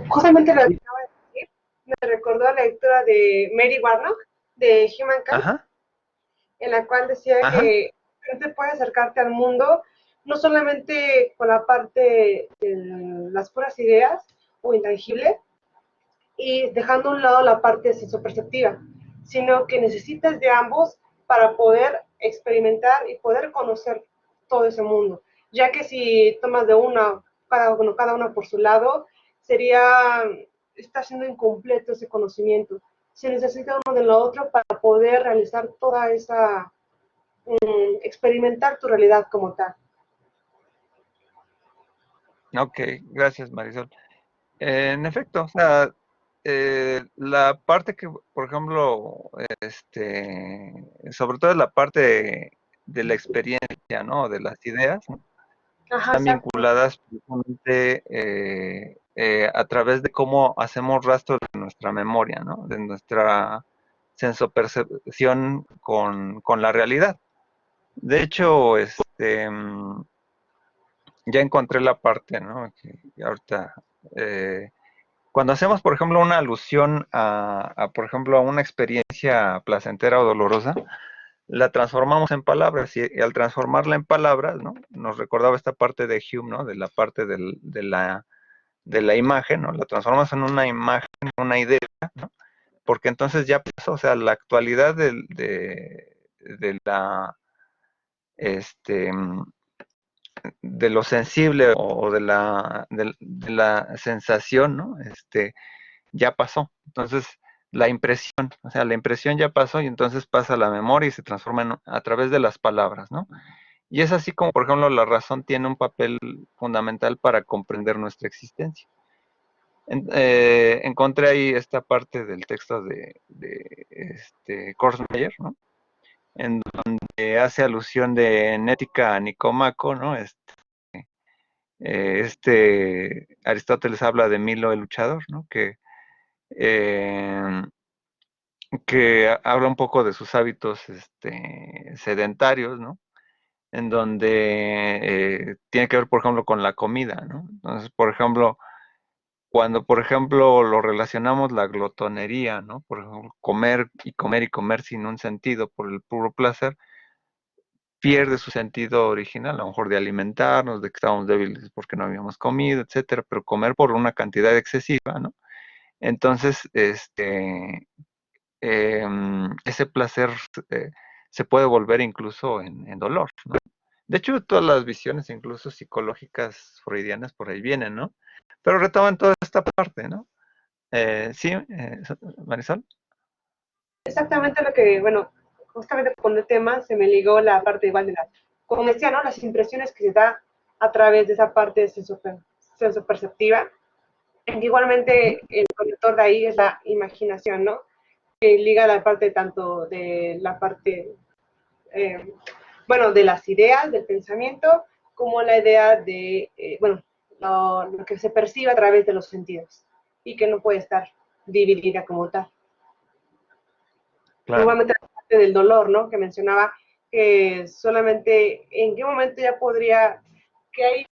S3: Justamente lo que acaba de decir me recordó la lectura de Mary Warnock de Humankind,
S1: ajá,
S3: en la cual decía
S1: ajá,
S3: que te puede acercarte al mundo no solamente con la parte de las puras ideas o intangible y dejando a un lado la parte sensoperceptiva, sino que necesitas de ambos para poder experimentar y poder conocer todo ese mundo, ya que si tomas de una, cada una por su lado, está siendo incompleto ese conocimiento. Se necesita uno de lo otro para poder realizar toda esa, experimentar tu realidad como tal.
S1: ok, gracias Marisol. En efecto, o sea, la parte que, por ejemplo, sobre todo la parte de la experiencia, ¿no? De las ideas, ¿no?
S3: Ajá,
S1: Están
S3: exacto.
S1: vinculadas precisamente a través de cómo hacemos rastro de nuestra memoria, ¿no? De nuestra sensopercepción con la realidad. De hecho, ya encontré la parte, ¿no? Que ahorita, eh, cuando hacemos, por ejemplo, una alusión por ejemplo, a una experiencia placentera o dolorosa, la transformamos en palabras y al transformarla en palabras, ¿no? Nos recordaba esta parte de Hume, ¿no? De la parte de la imagen, ¿no? La transformas en una imagen, una idea, ¿no? Porque entonces ya pasó, o sea, la actualidad de la, este, de lo sensible o de la sensación, ¿no? Ya pasó. Entonces, la impresión, o sea, la impresión ya pasó y entonces pasa a la memoria y se transforma a través de las palabras, ¿no? Y es así como, por ejemplo, la razón tiene un papel fundamental para comprender nuestra existencia. Encontré ahí esta parte del texto de Kurzweil, ¿no? En donde hace alusión de Ética a Nicómaco, ¿no? Aristóteles habla de Milo el luchador, ¿no? Eh, que habla un poco de sus hábitos sedentarios, ¿no? En donde tiene que ver, por ejemplo, con la comida, ¿no? Entonces, por ejemplo, cuando, por ejemplo, lo relacionamos la glotonería, ¿no? Por ejemplo, comer y comer y comer sin un sentido por el puro placer, pierde su sentido original, a lo mejor de alimentarnos, de que estábamos débiles porque no habíamos comido, etcétera, pero comer por una cantidad excesiva, ¿no? Entonces, ese placer eh, se puede volver incluso en dolor, ¿no? De hecho, todas las visiones, incluso psicológicas freudianas, por ahí vienen, ¿no? Pero retoman toda esta parte, ¿no? Sí, Marisol.
S3: Exactamente lo que, bueno, justamente con el tema se me ligó la parte igual de las, como decía, ¿no? Las impresiones que se da a través de esa parte sensoperceptiva. Igualmente, el conector de ahí es la imaginación, ¿no? que liga la parte tanto de la parte, bueno, de las ideas, del pensamiento, como la idea de, bueno, lo que se percibe a través de los sentidos y que no puede estar dividida como tal.
S1: Claro.
S3: Igualmente la parte del dolor, ¿no? Que mencionaba que solamente en qué momento ya podría, que hay,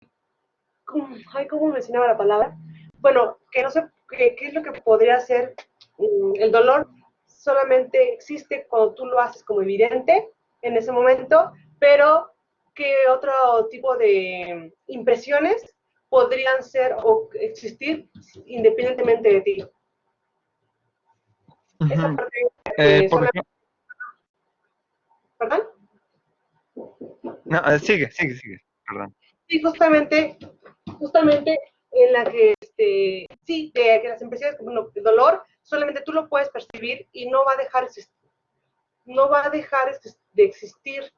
S3: ¿cómo mencionaba la palabra? Bueno, que no sé qué es lo que podría ser el dolor, solamente existe cuando tú lo haces como evidente en ese momento, pero que otro tipo de impresiones podrían ser o existir independientemente de ti. Esa parte
S1: Por ejemplo,
S3: ¿perdón?
S1: no, sigue, perdón.
S3: Sí, justamente en la que, sí, de que las impresiones como el dolor, solamente tú lo puedes percibir y no va a dejar, no va a dejar de existir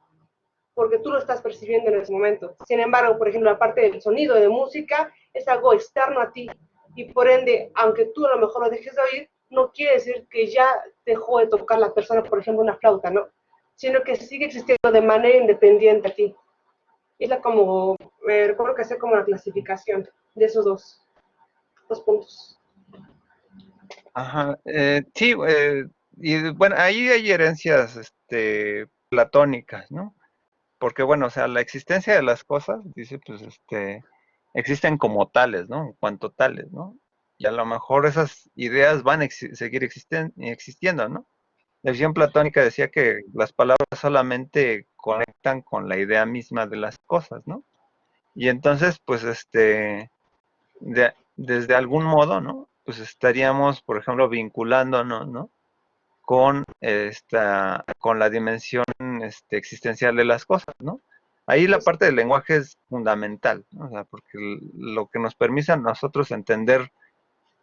S3: porque tú lo estás percibiendo en ese momento. Sin embargo, por ejemplo, la parte del sonido de música es algo externo a ti y por ende, aunque tú a lo mejor lo dejes de oír, no quiere decir que ya dejó de tocar la persona, por ejemplo, una flauta, ¿no? Sino que sigue existiendo de manera independiente a ti. Es la como, recuerdo que hacer como la clasificación de esos dos puntos.
S1: Ajá, sí, y bueno, ahí hay herencias platónicas, ¿no? Porque bueno, o sea, la existencia de las cosas, dice, pues existen como tales, ¿no? En cuanto tales, ¿no? Y a lo mejor esas ideas van a seguir existiendo, ¿no? La visión platónica decía que las palabras solamente conectan con la idea misma de las cosas, ¿no? Y entonces, pues, desde algún modo, ¿no? Pues estaríamos, por ejemplo, vinculándonos, ¿no? Con la dimensión existencial de las cosas, ¿no? Ahí la parte del lenguaje es fundamental, ¿no? O sea, porque lo que nos permite a nosotros entender,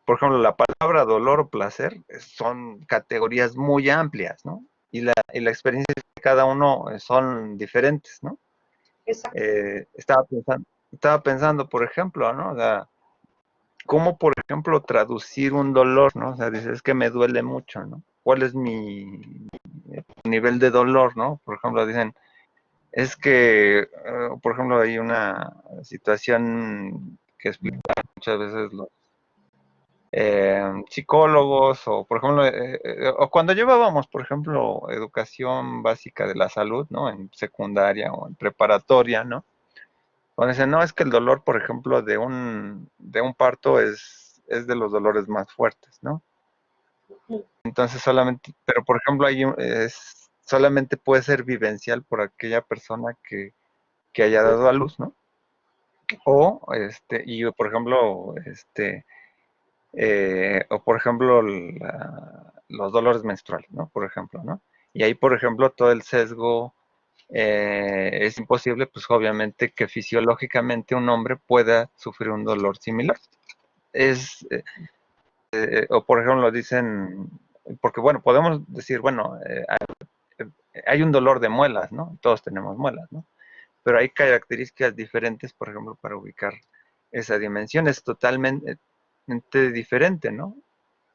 S1: por ejemplo, la palabra dolor o placer son categorías muy amplias, ¿no? Y la experiencia de cada uno son diferentes, ¿no?
S3: Exacto.
S1: Estaba pensando, por ejemplo, ¿no? O sea, ¿cómo, por ejemplo, traducir un dolor, ¿no? O sea, dices, es que me duele mucho, ¿no? ¿Cuál es mi nivel de dolor, ¿no? Por ejemplo, dicen, es que, por ejemplo, hay una situación que explican muchas veces los psicólogos, o por ejemplo, o cuando llevábamos, por ejemplo, educación básica de la salud, ¿no? En secundaria o en preparatoria, ¿no? Cuando dicen, no, es que el dolor, por ejemplo, de un parto es de los dolores más fuertes, ¿no? Entonces solamente, pero por ejemplo, solamente puede ser vivencial por aquella persona que haya dado a luz, ¿no? O, y por ejemplo, o por ejemplo, los dolores menstruales, ¿no? Por ejemplo, ¿no? Y ahí, por ejemplo, todo el sesgo es imposible, pues obviamente que fisiológicamente un hombre pueda sufrir un dolor similar. Es, o por ejemplo, dicen, porque bueno, podemos decir, bueno, hay un dolor de muelas, ¿no? Todos tenemos muelas, ¿no? Pero hay características diferentes, por ejemplo, para ubicar esa dimensión. Es totalmente diferente, ¿no?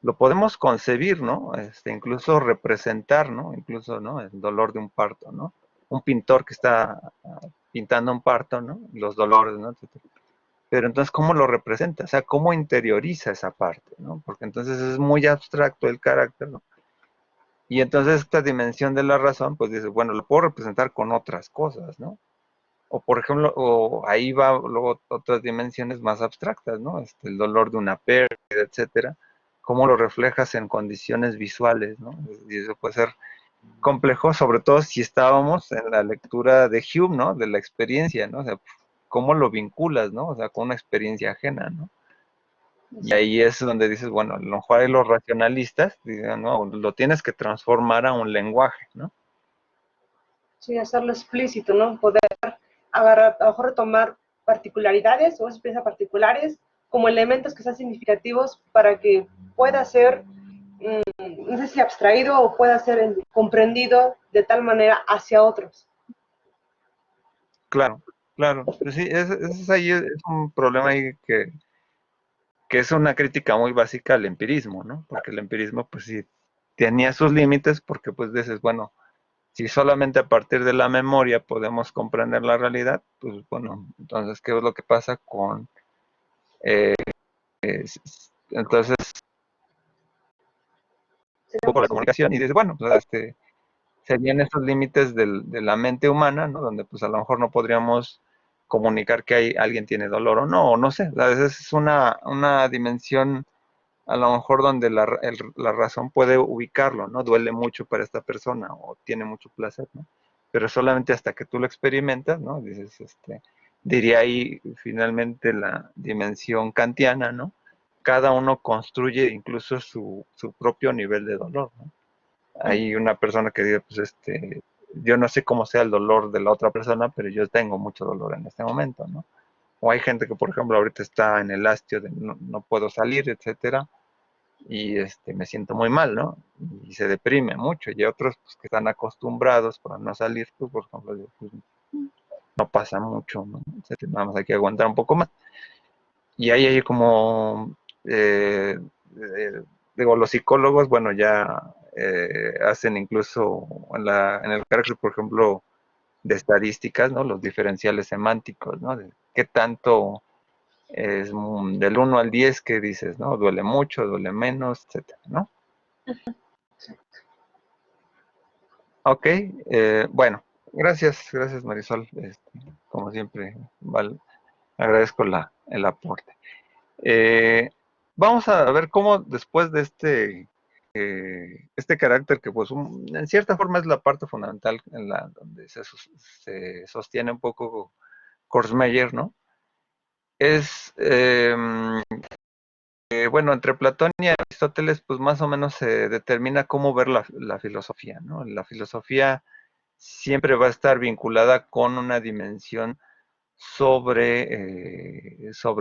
S1: Lo podemos concebir, ¿no? Incluso representar, ¿no? Incluso, ¿no? El dolor de un parto, ¿no? Un pintor que está pintando un parto, ¿no? Los dolores, ¿no? Etcétera. Pero entonces, ¿cómo lo representa? O sea, ¿cómo interioriza esa parte, ¿no? Porque entonces es muy abstracto el carácter, ¿no? Y entonces esta dimensión de la razón, pues dice, bueno, lo puedo representar con otras cosas, ¿no? O por ejemplo, o ahí va luego otras dimensiones más abstractas, ¿no? El dolor de una pérdida, etcétera. Cómo lo reflejas en condiciones visuales, ¿no? Y eso puede ser complejo, sobre todo si estábamos en la lectura de Hume, ¿no? De la experiencia, ¿no? O sea, cómo lo vinculas, ¿no? O sea, con una experiencia ajena, ¿no? Y ahí es donde dices, bueno, a lo mejor hay los racionalistas, dicen, no, lo tienes que transformar a un lenguaje, ¿no?
S3: Sí, hacerlo explícito, ¿no? Poder agarrar, a lo mejor retomar particularidades o experiencias particulares como elementos que sean significativos para que pueda ser, no sé si abstraído o pueda ser comprendido de tal manera hacia otros.
S1: Claro, claro. Pues sí, es un problema ahí que es una crítica muy básica al empirismo, ¿no? Porque el empirismo, pues sí, tenía sus límites porque pues dices, bueno, si solamente a partir de la memoria podemos comprender la realidad, pues bueno, entonces, ¿qué es lo que pasa con... entonces, un poco la comunicación y dices, bueno, pues serían esos límites de la mente humana, ¿no? Donde pues a lo mejor no podríamos comunicar que alguien tiene dolor o no, o no sé, a veces es una dimensión a lo mejor donde la razón puede ubicarlo, ¿no? Duele mucho para esta persona o tiene mucho placer, ¿no? Pero solamente hasta que tú lo experimentas, ¿no? Dices, diría ahí finalmente la dimensión kantiana, ¿no? Cada uno construye incluso su propio nivel de dolor, ¿no? Hay una persona que dice, pues yo no sé cómo sea el dolor de la otra persona, pero yo tengo mucho dolor en este momento, ¿no? O hay gente que, por ejemplo, ahorita está en el hastio de no puedo salir, etcétera, y me siento muy mal, ¿no? Y se deprime mucho. Y otros pues, que están acostumbrados para no salir, pues, por ejemplo, pues, no pasa mucho, ¿no? Nada más hay que aguantar un poco más. Y ahí hay como, digo, los psicólogos, bueno, ya hacen incluso en el carácter, por ejemplo, de estadísticas, ¿no? Los diferenciales semánticos, ¿no? De qué tanto es del 1 al 10 que dices, ¿no? Duele mucho, duele menos, etcétera, ¿no? Ok, bueno, gracias Marisol, como siempre, agradezco el aporte. Vamos a ver cómo después de este carácter que pues en cierta forma es la parte fundamental en la donde se sostiene un poco Kurzweil, ¿no? Es bueno, entre Platón y Aristóteles, pues más o menos se determina cómo ver la filosofía, ¿no? La filosofía siempre va a estar vinculada con una dimensión sobre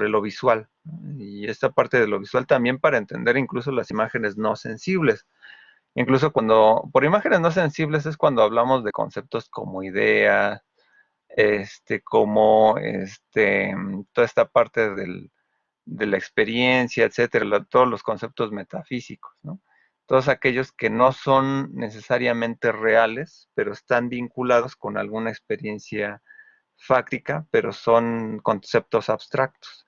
S1: lo visual, ¿no? Y esta parte de lo visual también para entender incluso las imágenes no sensibles. Incluso por imágenes no sensibles es cuando hablamos de conceptos como ideas, como toda esta parte de la experiencia, etcétera, todos los conceptos metafísicos, ¿no? Todos aquellos que no son necesariamente reales, pero están vinculados con alguna experiencia fáctica, pero son conceptos abstractos.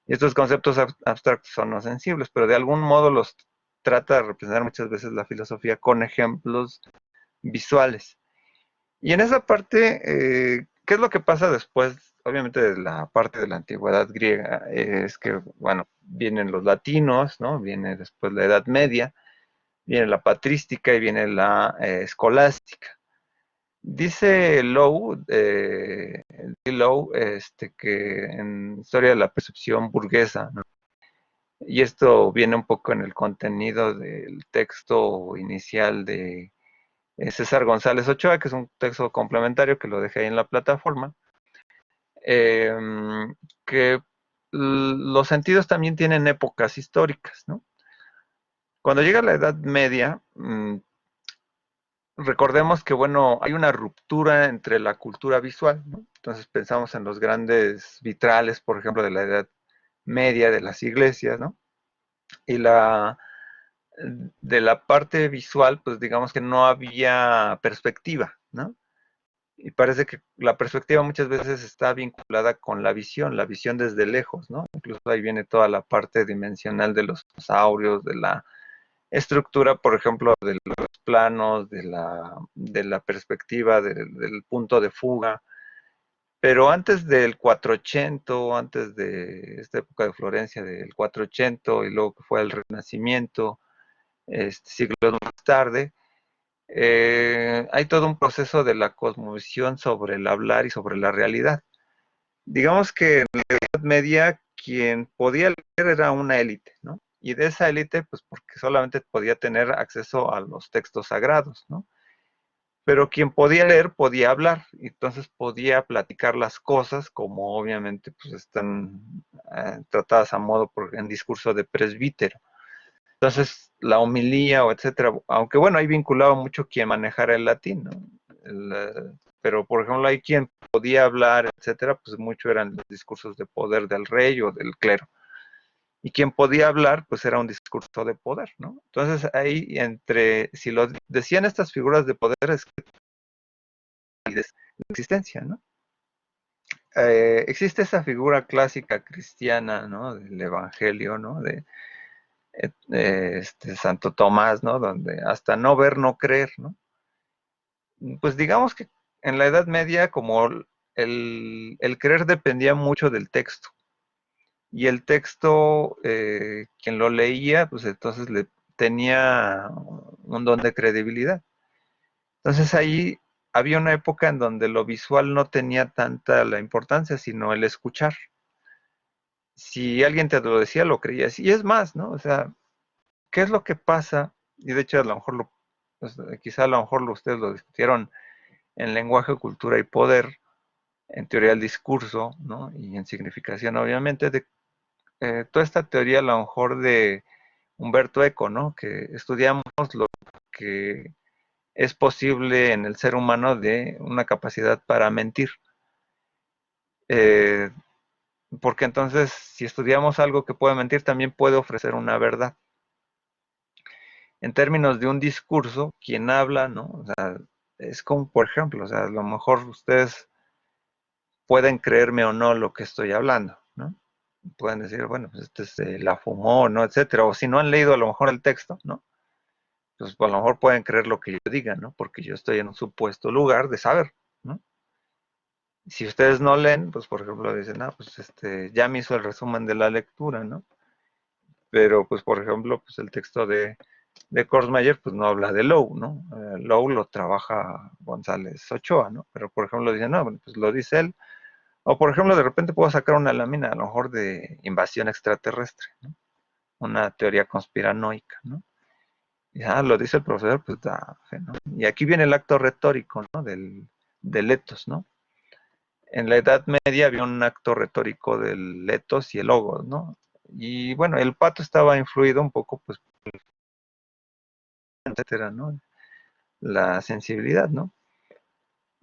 S1: Y estos conceptos abstractos son no sensibles, pero de algún modo los trata de representar muchas veces la filosofía con ejemplos visuales. Y en esa parte, ¿qué es lo que pasa después? Obviamente de la parte de la antigüedad griega, es que, bueno, vienen los latinos, ¿no? Viene después la Edad Media, viene la patrística y viene la escolástica. Dice Lowe, que en Historia de la Percepción Burguesa, ¿no? Y esto viene un poco en el contenido del texto inicial de César González Ochoa, que es un texto complementario que lo dejé ahí en la plataforma, eh, que los sentidos también tienen épocas históricas, ¿no? Cuando llega la Edad Media, recordemos que, bueno, hay una ruptura entre la cultura visual, ¿no? Entonces pensamos en los grandes vitrales, por ejemplo, de la Edad Media, de las iglesias, ¿no? Y de la parte visual, pues digamos que no había perspectiva, ¿no? Y parece que la perspectiva muchas veces está vinculada con la visión desde lejos, ¿no? Incluso ahí viene toda la parte dimensional de los dinosaurios, de la estructura, por ejemplo, de los planos, de la perspectiva, del punto de fuga. Pero antes del 480, antes de esta época de Florencia, del 480 y luego que fue el Renacimiento, siglos más tarde, hay todo un proceso de la cosmovisión sobre el hablar y sobre la realidad. Digamos que en la Edad Media quien podía leer era una élite, ¿no? Y de esa élite, pues porque solamente podía tener acceso a los textos sagrados, ¿no? Pero quien podía leer podía hablar, y entonces podía platicar las cosas como obviamente pues están tratadas a modo en discurso de presbítero. Entonces, la homilía o etcétera, aunque bueno, ahí vinculaba mucho quien manejara el latín, ¿no? Pero, por ejemplo, hay quien podía hablar, etcétera, pues mucho eran los discursos de poder del rey o del clero. y quien podía hablar, pues era un discurso de poder, ¿no? Entonces ahí si lo decían estas figuras de poder, es que la existencia, ¿no? Existe esa figura clásica cristiana, ¿no? Del Evangelio, ¿no? De Santo Tomás, ¿no? Donde hasta no ver, no creer, ¿no? Pues digamos que en la Edad Media, como el creer dependía mucho del texto, y el texto, quien lo leía, pues entonces le tenía un don de credibilidad. Entonces ahí había una época en donde lo visual no tenía tanta la importancia, sino el escuchar. Si alguien te lo decía, lo creías. Y es más, ¿no? O sea, ¿qué es lo que pasa? Y de hecho, a lo mejor pues, quizá a lo mejor ustedes lo discutieron en lenguaje, cultura y poder, en teoría del discurso, ¿no? Y en significación, obviamente, de toda esta teoría a lo mejor de Humberto Eco, ¿no? Que estudiamos lo que es posible en el ser humano de una capacidad para mentir. Eh, porque entonces, si estudiamos algo que puede mentir, también puede ofrecer una verdad. En términos de un discurso, quien habla, ¿no? O sea, es como, por ejemplo, o sea, a lo mejor ustedes pueden creerme o no lo que estoy hablando, ¿no? Pueden decir, bueno, pues la fumó, ¿no? Etcétera. O si no han leído a lo mejor el texto, ¿no? Pues a lo mejor pueden creer lo que yo diga, ¿no? Porque yo estoy en un supuesto lugar de saber, ¿no? Si ustedes no leen, pues por ejemplo dicen, ah, pues ya me hizo el resumen de la lectura, ¿no? Pero pues por ejemplo, pues el texto de Kurzweil, pues no habla de Lowe, ¿no? Lowe lo trabaja González Ochoa, ¿no? Pero por ejemplo dicen, no, bueno, pues lo dice él. O por ejemplo, de repente puedo sacar una lámina a lo mejor de invasión extraterrestre, ¿no? Una teoría conspiranoica, ¿no? Y, lo dice el profesor, pues da fe, ¿no? Y aquí viene el acto retórico, ¿no? Del etos, ¿no? En la Edad Media había un acto retórico del etos y el logos, ¿no? Y bueno, el pato estaba influido un poco, pues, etcétera, ¿no? La sensibilidad, ¿no?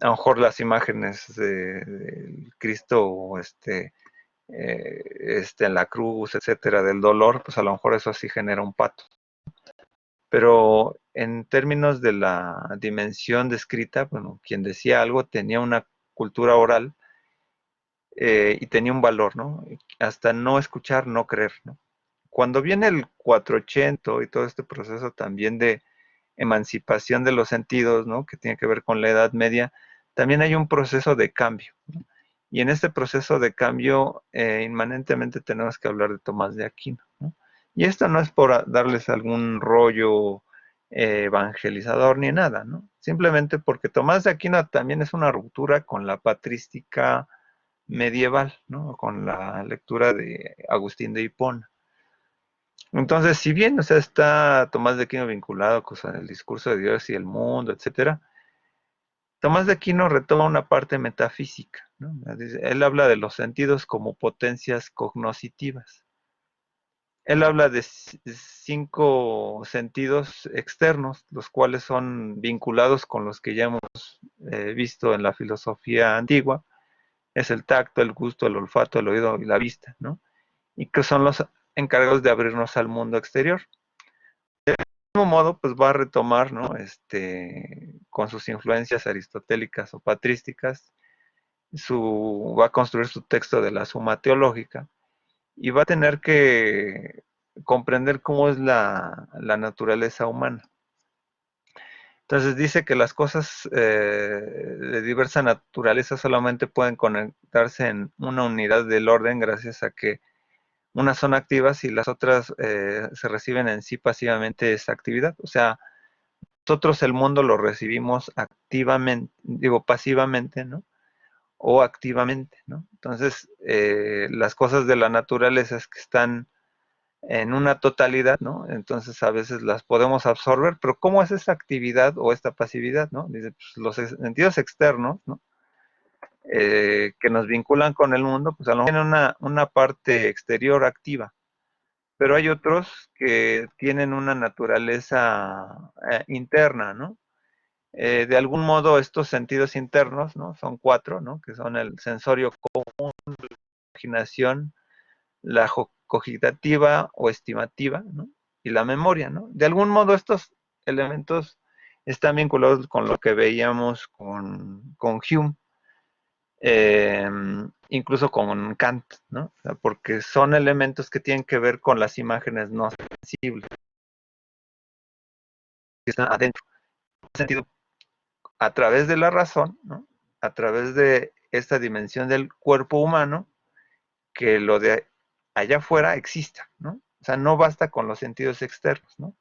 S1: A lo mejor las imágenes de Cristo, en la cruz, etcétera, del dolor, pues a lo mejor eso sí genera un pato. Pero en términos de la dimensión descrita, bueno, quien decía algo tenía una cultura oral y tenía un valor, ¿no? Hasta no escuchar, no creer, ¿no? Cuando viene el 480 y todo este proceso también de emancipación de los sentidos, ¿no? Que tiene que ver con la Edad Media, también hay un proceso de cambio, ¿no? Y en este proceso de cambio, inmanentemente tenemos que hablar de Tomás de Aquino, ¿no? Y esto no es por darles algún rollo evangelizador ni nada, ¿no? Simplemente porque Tomás de Aquino también es una ruptura con la patrística medieval, ¿no? Con la lectura de Agustín de Hipona. Entonces, si bien, o sea, está Tomás de Aquino vinculado con el discurso de Dios y el mundo, etcétera, Tomás de Aquino retoma una parte metafísica, ¿no? Él habla de los sentidos como potencias cognoscitivas. Él habla de 5 sentidos externos, los cuales son vinculados con los que ya hemos visto en la filosofía antigua. Es el tacto, el gusto, el olfato, el oído y la vista, ¿no? Y que son los encargados de abrirnos al mundo exterior. Del mismo modo, pues va a retomar, ¿no? Con sus influencias aristotélicas o patrísticas, va a construir su texto de la Suma Teológica y va a tener que comprender cómo es la naturaleza humana. Entonces dice que las cosas de diversa naturaleza solamente pueden conectarse en una unidad del orden gracias a que unas son activas y las otras se reciben en sí pasivamente esa actividad. O sea, nosotros el mundo lo recibimos activamente, digo pasivamente, ¿no? O activamente, ¿no? Entonces, las cosas de la naturaleza es que están en una totalidad, ¿no? Entonces a veces las podemos absorber, pero ¿cómo es esa actividad o esta pasividad, ¿no? Dice, pues, los sentidos externos, ¿no? Que nos vinculan con el mundo, pues a lo mejor tienen una parte exterior activa, pero hay otros que tienen una naturaleza interna, ¿no? De algún modo estos sentidos internos, ¿no? Son 4, ¿no? Que son el sensorio común, la imaginación, la cogitativa o estimativa, ¿no? Y la memoria, ¿no? De algún modo estos elementos están vinculados con lo que veíamos con Hume, incluso con Kant, ¿no? O sea, porque son elementos que tienen que ver con las imágenes no sensibles, que están adentro, en sentido, a través de la razón, ¿no? A través de esta dimensión del cuerpo humano, que lo de allá afuera exista, ¿no? O sea, no basta con los sentidos externos, ¿no?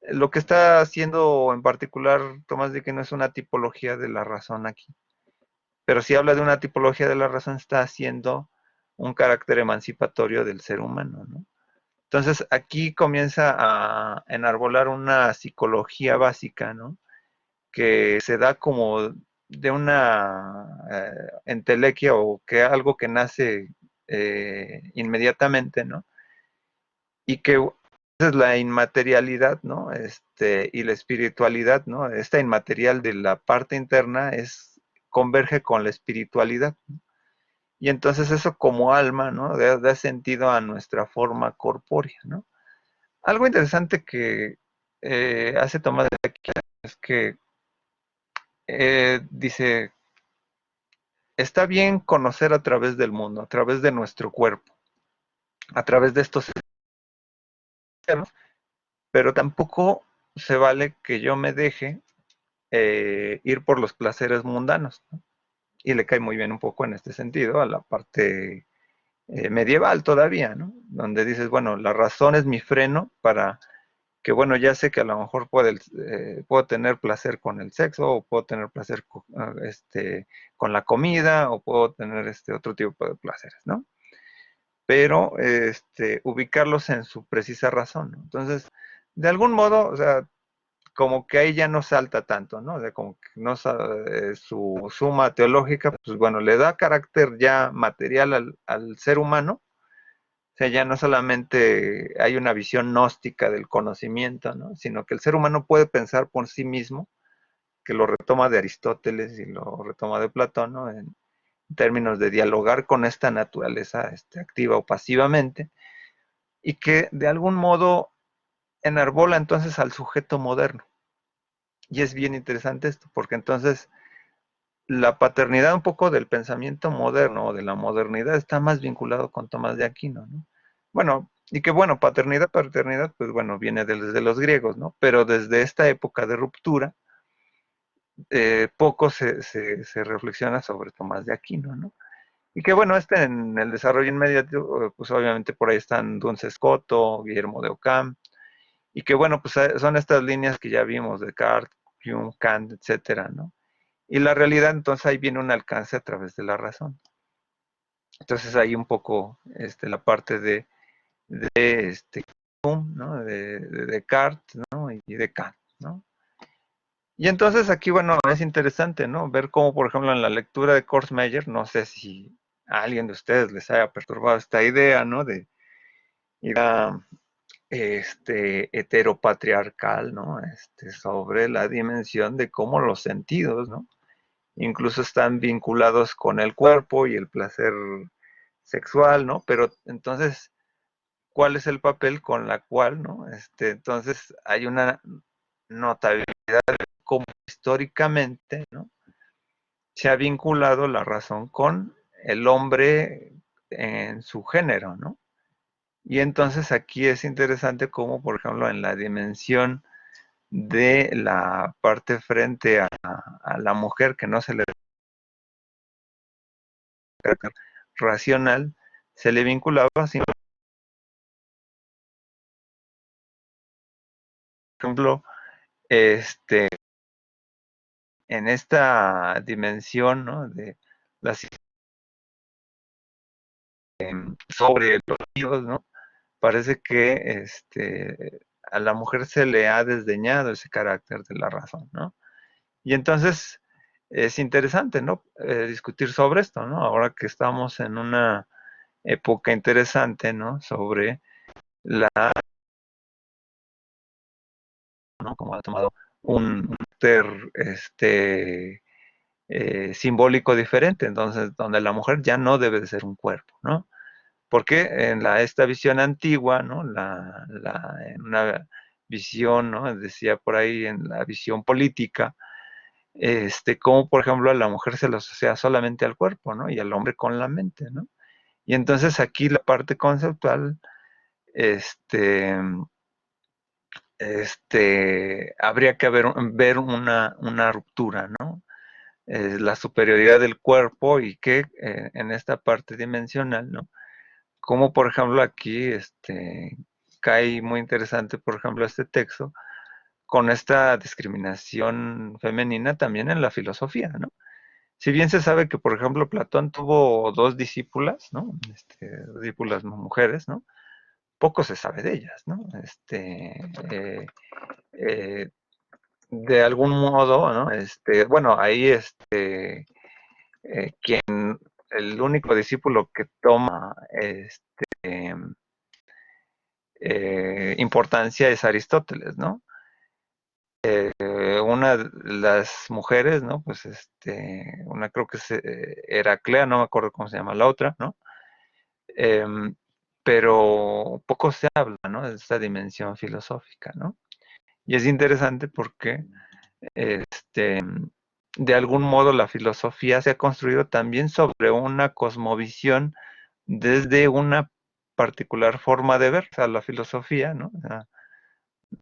S1: Lo que está haciendo en particular Tomás de Aquino es una tipología de la razón aquí. Pero si habla de una tipología de la razón, está haciendo un carácter emancipatorio del ser humano, ¿no? Entonces, aquí comienza a enarbolar una psicología básica, ¿no? Que se da como de una entelequia o que algo que nace inmediatamente, ¿no? Y que es la inmaterialidad, ¿no? Y la espiritualidad, ¿no? Esta inmaterial de la parte interna converge con la espiritualidad, ¿no? Y entonces eso como alma, ¿no? Da sentido a nuestra forma corpórea, ¿no? Algo interesante que hace Tomás de Aquino es que dice, está bien conocer a través del mundo, a través de nuestro cuerpo, a través de estos sistemas, pero tampoco se vale que yo me deje ir por los placeres mundanos, ¿no? Y le cae muy bien un poco en este sentido a la parte medieval todavía, ¿no? Donde dices, bueno, la razón es mi freno para que, bueno, ya sé que a lo mejor puedo tener placer con el sexo, o puedo tener placer con la comida, o puedo tener otro tipo de placeres, ¿no? Pero ubicarlos en su precisa razón, ¿no? Entonces, de algún modo, o sea, como que ahí ya no salta tanto, ¿no? De como que no su suma teológica, pues bueno, le da carácter ya material al ser humano. O sea, ya no solamente hay una visión gnóstica del conocimiento, ¿no? Sino que el ser humano puede pensar por sí mismo, que lo retoma de Aristóteles y lo retoma de Platón, ¿no? En términos de dialogar con esta naturaleza activa o pasivamente, y que de algún modo enarbola entonces al sujeto moderno. Y es bien interesante esto, porque entonces la paternidad un poco del pensamiento moderno o de la modernidad está más vinculado con Tomás de Aquino, ¿no? Bueno, y que bueno, paternidad, pues bueno, viene desde los griegos, ¿no? Pero desde esta época de ruptura, poco se reflexiona sobre Tomás de Aquino, ¿no? Y que bueno, en el desarrollo inmediato, pues obviamente por ahí están Duns Scoto, Guillermo de Ockham, y que bueno, pues son estas líneas que ya vimos, Descartes, Hume, Kant, etcétera, ¿no? Y la realidad, entonces ahí viene un alcance a través de la razón. Entonces ahí un poco la parte de Hume, ¿no? De Descartes, ¿no? Y de Kant, ¿no? Y entonces aquí, bueno, es interesante, ¿no? Ver cómo, por ejemplo, en la lectura de Kurzweil, no sé si a alguien de ustedes les haya perturbado esta idea, ¿no? De idea heteropatriarcal, ¿no? Sobre la dimensión de cómo los sentidos, ¿no? Incluso están vinculados con el cuerpo y el placer sexual, ¿no? Pero entonces, ¿cuál es el papel con la cual, ¿no? Entonces hay una notabilidad de cómo históricamente, ¿no? Se ha vinculado la razón con el hombre en su género, ¿no? Y entonces aquí es interesante cómo, por ejemplo, en la dimensión de la parte frente a la mujer que no se le carácter racional, se le vinculaba, por ejemplo, en esta dimensión, ¿no? De las sobre los hijos, ¿no? Parece que a la mujer se le ha desdeñado ese carácter de la razón, ¿no? Y entonces es interesante, ¿no? Discutir sobre esto, ¿no? Ahora que estamos en una época interesante, ¿no? Sobre la, ¿no? Como ha tomado un ser, simbólico diferente, entonces donde la mujer ya no debe de ser un cuerpo, ¿no? Porque en esta visión antigua, ¿no? En una visión, ¿no? Decía por ahí, en la visión política, como por ejemplo a la mujer se le asocia solamente al cuerpo, ¿no? Y al hombre con la mente, ¿no? Y entonces aquí la parte conceptual, habría que ver una ruptura, ¿no? La superioridad del cuerpo y que en esta parte dimensional, ¿no? Como por ejemplo aquí, cae muy interesante, por ejemplo, este texto, con esta discriminación femenina también en la filosofía, ¿no? Si bien se sabe que, por ejemplo, Platón tuvo dos discípulas, ¿no? Discípulas mujeres, ¿no? Poco se sabe de ellas, ¿no? Eh, de algún modo, ¿no? Bueno, ahí, quien, el único discípulo que toma, importancia es Aristóteles, ¿no? Una de las mujeres, ¿no? Pues una creo que es Heraclea, no me acuerdo cómo se llama la otra, ¿no? Em, pero poco se habla, ¿no? De esta dimensión filosófica, ¿no? Y es interesante porque, este, de algún modo la filosofía se ha construido también sobre una cosmovisión desde una particular forma de ver, o sea, la filosofía, ¿no? O sea,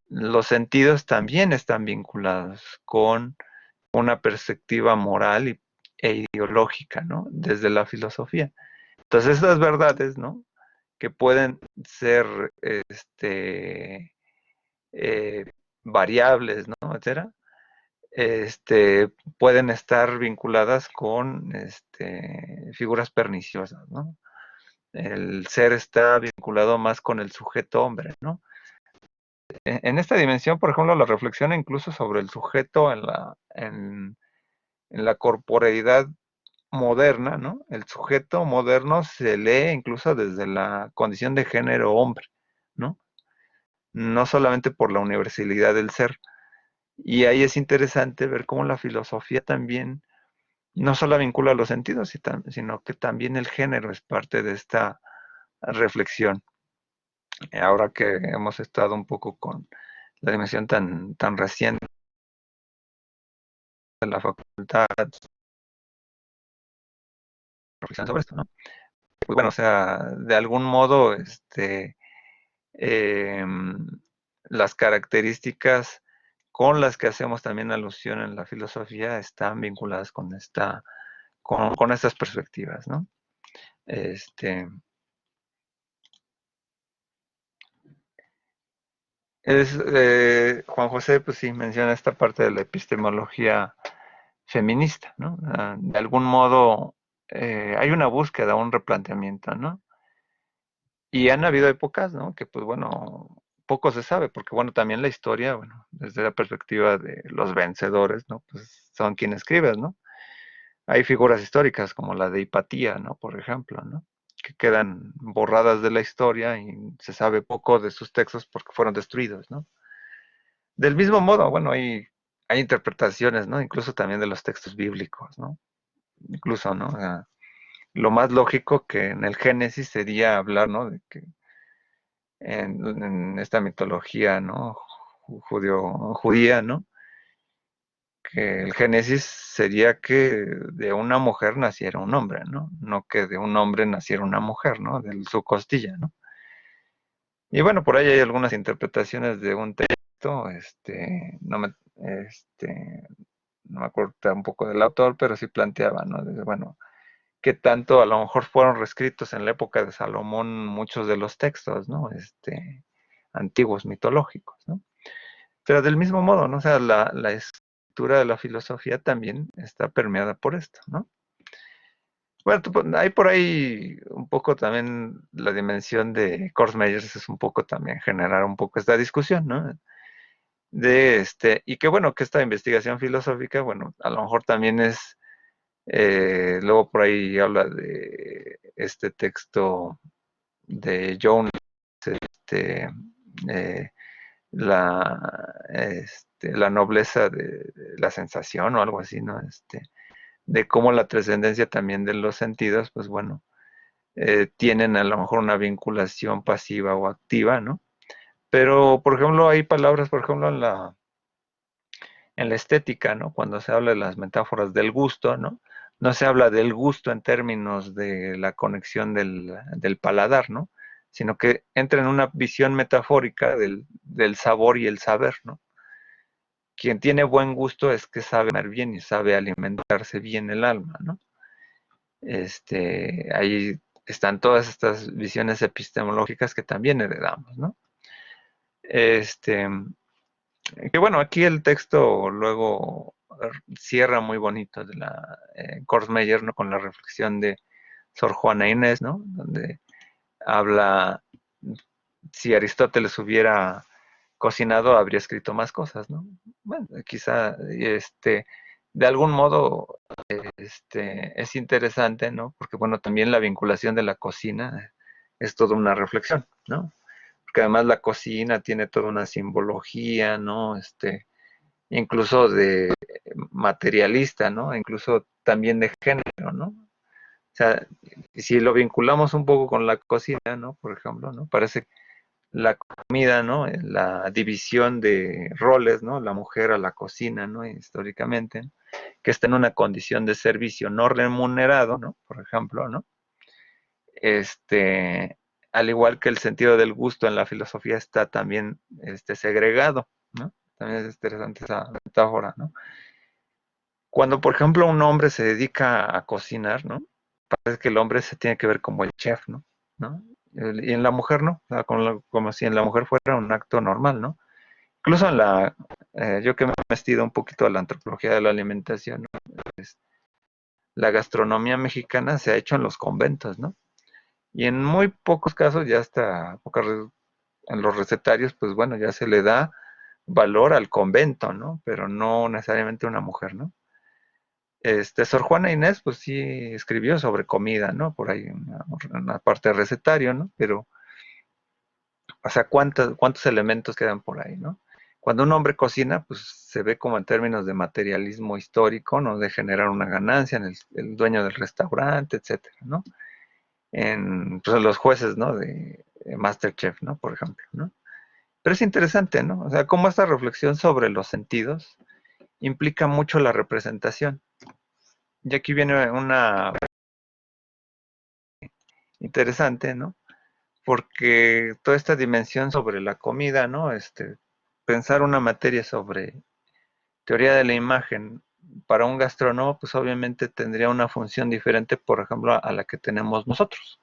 S1: los sentidos también están vinculados con una perspectiva moral e ideológica, ¿no? Desde la filosofía. Entonces, estas verdades, ¿no? Que pueden ser eh, variables, ¿no? Etcétera, pueden estar vinculadas con figuras perniciosas, ¿no? El ser está vinculado más con el sujeto hombre, ¿no? En esta dimensión, por ejemplo, la reflexión incluso sobre el sujeto en la corporeidad moderna, ¿no? El sujeto moderno se lee incluso desde la condición de género hombre, ¿no? No solamente por la universalidad del ser. Y ahí es interesante ver cómo la filosofía también no solo vincula los sentidos, sino que también el género es parte de esta reflexión. Ahora que hemos estado un poco con la dimensión tan reciente de la facultad, reflexión sobre esto, ¿no? Pues bueno, o sea, de algún modo, eh, las características con las que hacemos también alusión en la filosofía están vinculadas con estas perspectivas, ¿no? Juan José, pues sí, menciona esta parte de la epistemología feminista, ¿no? De algún modo hay una búsqueda, un replanteamiento, ¿no? Y han habido épocas, ¿no? Que pues bueno, poco se sabe, porque bueno, también la historia, bueno, desde la perspectiva de los vencedores, ¿no? Pues son quienes escriben, ¿no? Hay figuras históricas como la de Hipatía, ¿no? Por ejemplo, ¿no? Que quedan borradas de la historia y se sabe poco de sus textos porque fueron destruidos, ¿no? Del mismo modo, bueno, hay interpretaciones, ¿no? Incluso también de los textos bíblicos, ¿no? Incluso, ¿no? O sea, lo más lógico que en el Génesis sería hablar, ¿no? De que en esta mitología, ¿no? Judía, ¿no? Que el Génesis sería que de una mujer naciera un hombre, ¿no? No que de un hombre naciera una mujer, ¿no? De su costilla, ¿no? Y bueno, por ahí hay algunas interpretaciones de un texto, no me acuerdo un poco del autor, pero sí planteaba, ¿no? Bueno, que tanto a lo mejor fueron reescritos en la época de Salomón muchos de los textos, ¿no? Antiguos, mitológicos, ¿no? Pero del mismo modo, ¿no? O sea, la escritura de la filosofía también está permeada por esto, ¿no? Bueno, hay por ahí un poco también la dimensión de Meyers es un poco también generar un poco esta discusión, ¿no? Y que bueno, que esta investigación filosófica, bueno, a lo mejor también es, luego por ahí habla de este texto de Jones, este, eh, la nobleza de la sensación o algo así, ¿no? De cómo la trascendencia también de los sentidos, pues bueno, tienen a lo mejor una vinculación pasiva o activa, ¿no? Pero, por ejemplo, hay palabras, por ejemplo, en la estética, ¿no? Cuando se habla de las metáforas del gusto, ¿no? No se habla del gusto en términos de la conexión del paladar, ¿no? Sino que entra en una visión metafórica del sabor y el saber, ¿no? Quien tiene buen gusto es que sabe comer bien y sabe alimentarse bien el alma, ¿no? Ahí están todas estas visiones epistemológicas que también heredamos, ¿no? Este, que bueno, aquí el texto luego cierra muy bonito de la Kurzweil, ¿no? Con la reflexión de Sor Juana Inés, ¿no? Donde habla, si Aristóteles hubiera cocinado, habría escrito más cosas, ¿no? Bueno, quizá, de algún modo, es interesante, ¿no? Porque, bueno, también la vinculación de la cocina es toda una reflexión, ¿no? Porque además la cocina tiene toda una simbología, ¿no? Incluso de materialista, ¿no? Incluso también de género, ¿no? O sea, si lo vinculamos un poco con la cocina, ¿no? Por ejemplo, ¿no? Parece la comida, ¿no? La división de roles, ¿no? La mujer a la cocina, ¿no? Históricamente, ¿no? Que está en una condición de servicio no remunerado, ¿no? Por ejemplo, ¿no? Este, Al igual que el sentido del gusto en la filosofía está también segregado, ¿no? También es interesante esa metáfora, ¿no? Cuando, por ejemplo, un hombre se dedica a cocinar, ¿no? Parece que el hombre se tiene que ver como el chef, ¿no? ¿No? Y en la mujer, ¿no? O sea, como si en la mujer fuera un acto normal, ¿no? Incluso yo que me he vestido un poquito a la antropología de la alimentación, ¿no? La gastronomía mexicana se ha hecho en los conventos, ¿no? Y en muy pocos casos, ya hasta en los recetarios, pues bueno, ya se le da valor al convento, ¿no? Pero no necesariamente a una mujer, ¿no? Sor Juana Inés, pues sí escribió sobre comida, ¿no? Por ahí una parte de recetario, ¿no? Pero, o sea, ¿cuántos elementos quedan por ahí, ¿no? Cuando un hombre cocina, pues se ve como en términos de materialismo histórico, ¿no? De generar una ganancia en el dueño del restaurante, etcétera, ¿no? Pues, los jueces, ¿no? De MasterChef, ¿no? Por ejemplo, ¿no? Pero es interesante, ¿no? O sea, cómo esta reflexión sobre los sentidos implica mucho la representación. Y aquí viene una interesante, ¿no? Porque toda esta dimensión sobre la comida, ¿no? Pensar una materia sobre teoría de la imagen para un gastrónomo, pues obviamente tendría una función diferente, por ejemplo, a la que tenemos nosotros.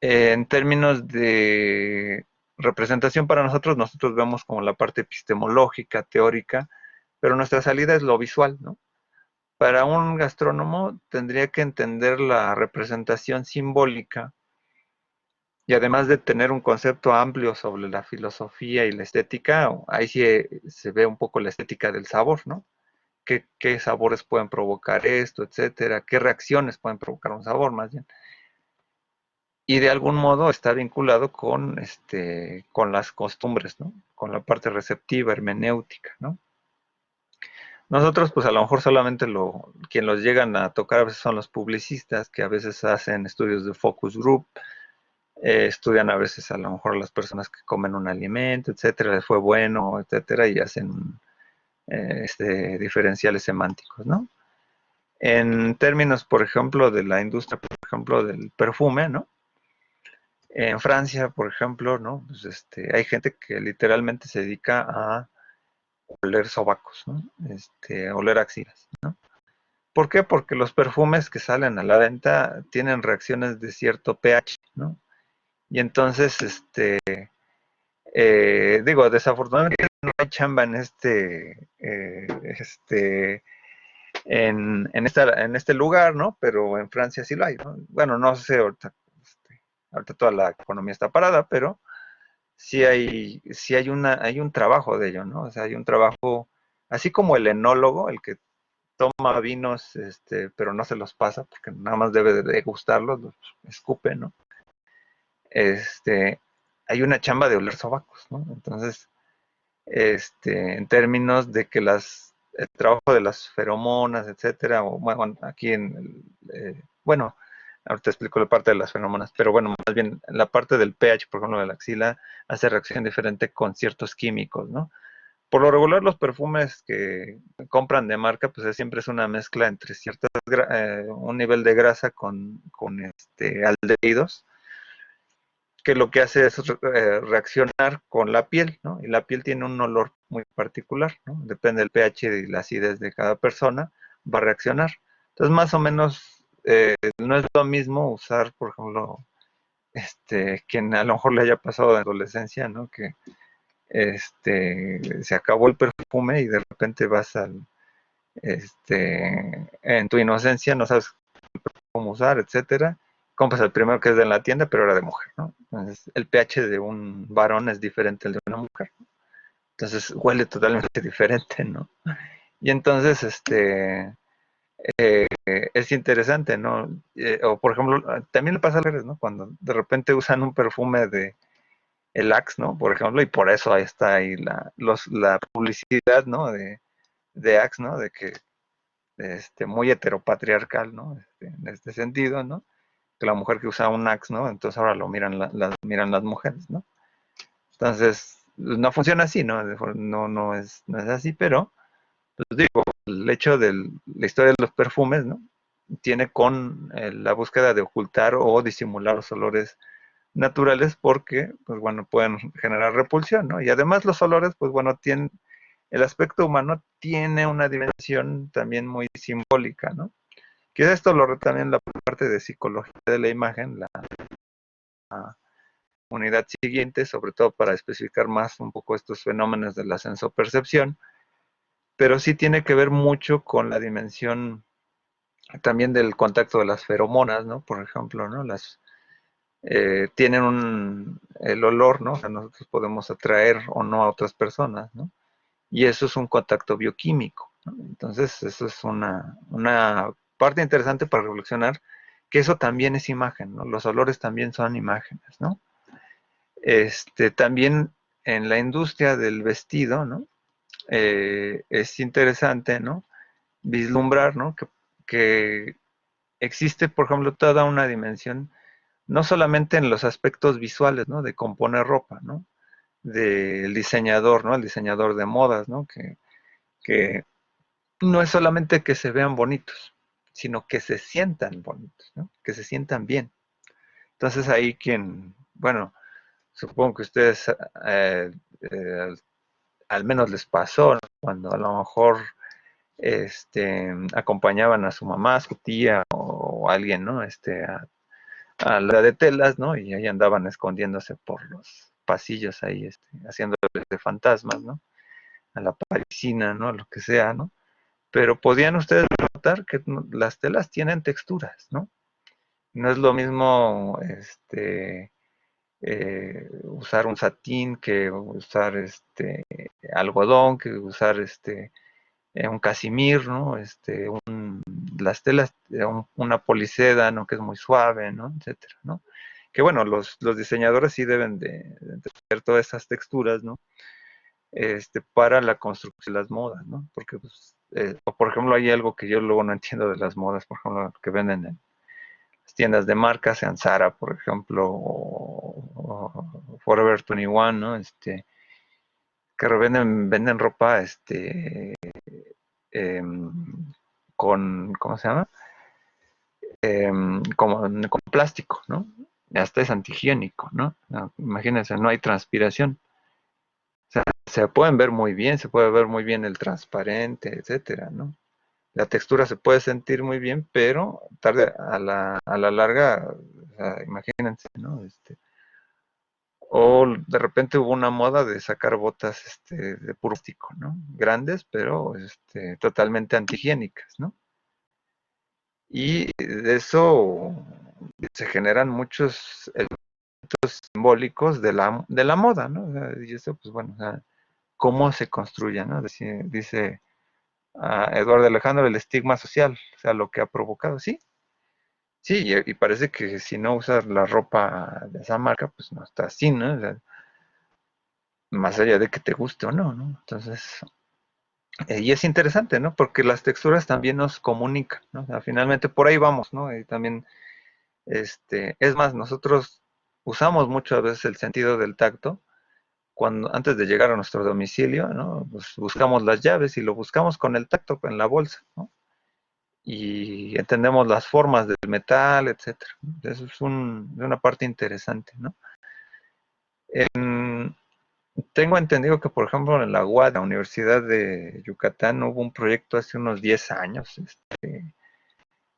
S1: En términos de representación para nosotros vemos como la parte epistemológica, teórica, pero nuestra salida es lo visual, ¿no? Para un gastrónomo tendría que entender la representación simbólica y además de tener un concepto amplio sobre la filosofía y la estética, ahí sí se ve un poco la estética del sabor, ¿no? ¿Qué sabores pueden provocar esto, etcétera? ¿Qué reacciones pueden provocar un sabor, más bien? Y de algún modo está vinculado con las costumbres, ¿no? Con la parte receptiva, hermenéutica, ¿no? Nosotros, pues a lo mejor solamente quien los llegan a tocar a veces son los publicistas, que a veces hacen estudios de focus group, estudian a veces a lo mejor las personas que comen un alimento, etcétera, les fue bueno, etcétera, y hacen diferenciales semánticos, ¿no? En términos, por ejemplo, de la industria, por ejemplo, del perfume, ¿no? En Francia, por ejemplo, ¿no? Pues hay gente que literalmente se dedica a oler sobacos, ¿no? Oler axilas, ¿no? ¿Por qué? Porque los perfumes que salen a la venta tienen reacciones de cierto pH, ¿no? Y entonces, digo, desafortunadamente no hay chamba en este lugar, ¿no? Pero en Francia sí lo hay, ¿no? Bueno, no sé, ahorita toda la economía está parada, pero sí hay un trabajo de ello, ¿no? O sea, hay un trabajo, así como el enólogo, el que toma vinos, pero no se los pasa, porque nada más debe de gustarlos, los escupe, ¿no? Hay una chamba de oler sobacos, ¿no? Entonces, en términos de que el trabajo de las feromonas, etcétera, o bueno, aquí bueno, ahorita explico la parte de las feromonas, pero bueno, más bien la parte del pH, por ejemplo, de la axila, hace reacción diferente con ciertos químicos, ¿no? Por lo regular, los perfumes que compran de marca, pues siempre es una mezcla entre un nivel de grasa con aldehídos, que lo que hace es reaccionar con la piel, ¿no? Y la piel tiene un olor muy particular, ¿no? Depende del pH y la acidez de cada persona, va a reaccionar. Entonces, más o menos, no es lo mismo usar, por ejemplo, quien a lo mejor le haya pasado de adolescencia, ¿no? Que se acabó el perfume y de repente vas en tu inocencia no sabes cómo usar, etcétera, compras el primero que es de la tienda, pero era de mujer, ¿no? Entonces, el pH de un varón es diferente al de una mujer. Entonces, huele totalmente diferente, ¿no? Y entonces, es interesante, ¿no? O, por ejemplo, también le pasa a las mujeres, ¿no? Cuando de repente usan un perfume de el Axe, ¿no? Por ejemplo, y por eso ahí está ahí la publicidad, ¿no? De Axe, ¿no? De que muy heteropatriarcal, ¿no? En este sentido, ¿no? Que la mujer que usa un Axe, ¿no? Entonces ahora lo miran las mujeres, ¿no? Entonces, no funciona así, ¿no? No es así, pero, pues digo, el hecho de la historia de los perfumes, ¿no? Tiene con la búsqueda de ocultar o disimular los olores naturales porque, pues bueno, pueden generar repulsión, ¿no? Y además los olores, pues bueno, el aspecto humano tiene una dimensión también muy simbólica, ¿no? Que esto también la parte de psicología de la imagen, la unidad siguiente, sobre todo para especificar más un poco estos fenómenos de la sensopercepción, pero sí tiene que ver mucho con la dimensión también del contacto de las feromonas, ¿no? Por ejemplo, ¿no? Tienen el olor, ¿no? O sea, nosotros podemos atraer o no a otras personas, ¿no? Y eso es un contacto bioquímico, ¿no? Entonces, eso es una parte interesante para reflexionar que eso también es imagen, ¿no? Los olores también son imágenes, ¿no? También en la industria del vestido, ¿no? Es interesante, ¿no? Vislumbrar, ¿no? Que existe, por ejemplo, toda una dimensión, no solamente en los aspectos visuales, ¿no? De componer ropa, ¿no? Del diseñador, ¿no? El diseñador de modas, ¿no? Que no es solamente que se vean bonitos, sino que se sientan bonitos, ¿no? Que se sientan bien. Entonces ahí bueno, supongo que ustedes eh, al menos les pasó, ¿no? Cuando a lo mejor acompañaban a su mamá, a su tía o alguien, ¿no? A la de telas, ¿no? Y ahí andaban escondiéndose por los pasillos ahí, haciéndoles de fantasmas, ¿no? A la parisina, ¿no? A lo que sea, ¿no? Pero podían ustedes notar que las telas tienen texturas, ¿no? No es lo mismo usar un satín que usar algodón, que usar un casimir, ¿no? Las telas, una poliseda, ¿no? Que es muy suave, ¿no? Etcétera, ¿no? Que bueno, los diseñadores sí deben de tener todas esas texturas, ¿no? Para la construcción de las modas, ¿no? Porque, pues, o por ejemplo, hay algo que yo luego no entiendo de las modas, por ejemplo, que venden en las tiendas de marca, sean Zara, por ejemplo, o Forever 21, ¿no? Que venden ropa, eh, ¿cómo se llama? Con plástico, ¿no? Hasta es antihigiénico, ¿no? Imagínense, no hay transpiración. O sea, se pueden ver muy bien, se puede ver muy bien el transparente, etcétera, ¿no? La textura se puede sentir muy bien, pero tarde a la larga, o sea, imagínense, ¿no? O de repente hubo una moda de sacar botas de puro plástico, ¿no? Grandes, pero totalmente antihigiénicas, ¿no? Y de eso se generan muchos elementos simbólicos de la moda, ¿no? O sea, y eso, pues bueno, o sea, cómo se construye, ¿no? Dice Eduardo Alejandro, el estigma social, o sea, lo que ha provocado, sí, sí, y parece que si no usas la ropa de esa marca, pues no está así, ¿no? O sea, más allá de que te guste o no, ¿no? Entonces, y es interesante, ¿no? Porque las texturas también nos comunican, ¿no? O sea, finalmente por ahí vamos, ¿no? Y también Es más, nosotros usamos muchas veces el sentido del tacto cuando antes de llegar a nuestro domicilio, ¿no? Pues buscamos las llaves y lo buscamos con el tacto en la bolsa, ¿no? Y entendemos las formas del metal, etcétera. Eso es una parte interesante, ¿no? En, Tengo entendido que, por ejemplo, en la UAD, la Universidad de Yucatán, hubo un proyecto hace unos 10 años,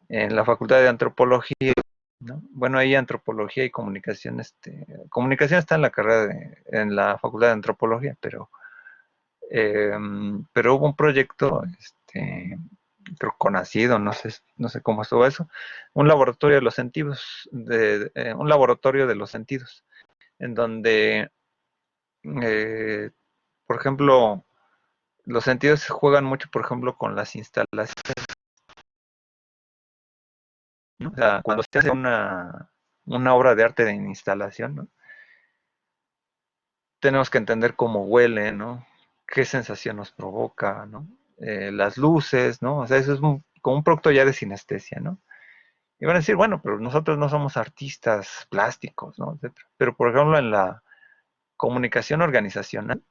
S1: en la Facultad de Antropología, ¿no? Bueno, ahí antropología y comunicación, comunicación está en la carrera en la Facultad de Antropología, eh, pero hubo un proyecto, creo conocido, no sé cómo estuvo eso, un laboratorio de los sentidos, un laboratorio de los sentidos, en donde, eh, por ejemplo, los sentidos se juegan mucho, por ejemplo, con las instalaciones, ¿no? O sea, cuando se hace una obra de arte en instalación, ¿no? Tenemos que entender cómo huele, ¿no? Qué sensación nos provoca, ¿no? Las luces, ¿no? O sea, eso es como un producto ya de sinestesia, ¿no? Y van a decir, bueno, pero nosotros no somos artistas plásticos, ¿no? Etcétera. Pero, por ejemplo, en la comunicación organizacional,